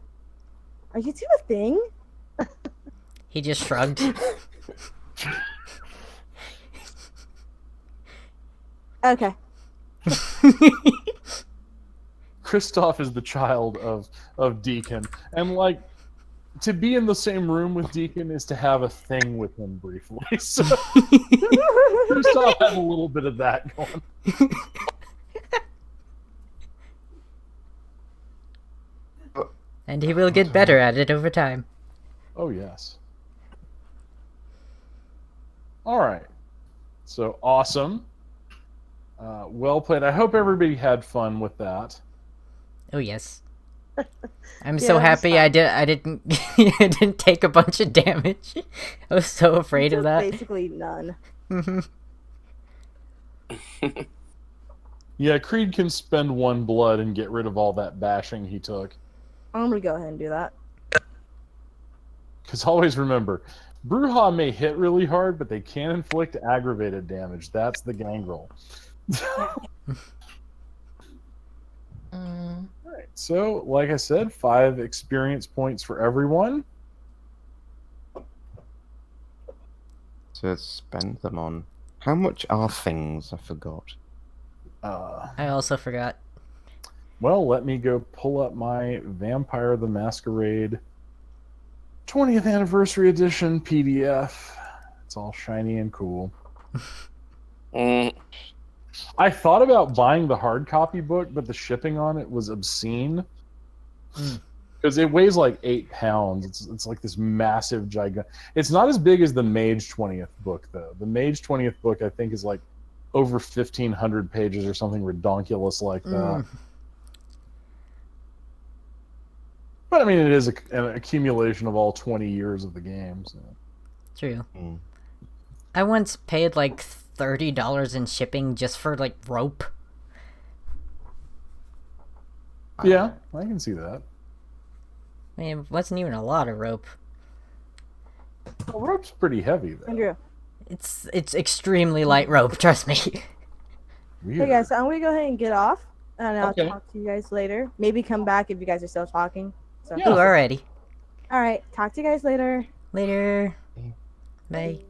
"Are you two a thing?" He just shrugged. Okay. Kristoff is the child of Deacon, and like to be in the same room with Deacon is to have a thing with him briefly. So Kristoff has a little bit of that going. And he will get better at it over time. Oh yes. All right. So awesome. Well played. I hope everybody had fun with that. Oh yes. I'm Yeah, so it was happy fun. I didn't I didn't take a bunch of damage. I was so afraid of Took that. basically none. Yeah, Creed can spend 1 blood and get rid of all that bashing he took. I'm gonna go ahead and do that. Because always remember, Bruja may hit really hard, but they can inflict aggravated damage. That's the gangrel. Alright, so like I said, 5 experience points for everyone. To spend them on. How much are things? I forgot. I also forgot. Well, let me go pull up my Vampire the Masquerade 20th Anniversary Edition PDF. It's all shiny and cool. Mm, I thought about buying the hard copy book, but the shipping on it was obscene. Because it weighs like 8 pounds. It's like this massive gigantic. It's not as big as the Mage 20th book, though. The Mage 20th book, I think, is like over 1,500 pages or something redonkulous like that. But I mean, it is an accumulation of all 20 years of the game. So. True. Mm. I once paid like $30 in shipping just for like rope. Yeah, I can see that. I mean, it wasn't even a lot of rope. Well, rope's pretty heavy, though. Andrew. It's extremely light rope, trust me. Weird. Hey guys, so I'm gonna go ahead and get off, and I'll Okay. talk to you guys later. Maybe come back if you guys are still talking. So, Yeah. Ooh, alrighty. all right, talk to you guys later. Later. Bye.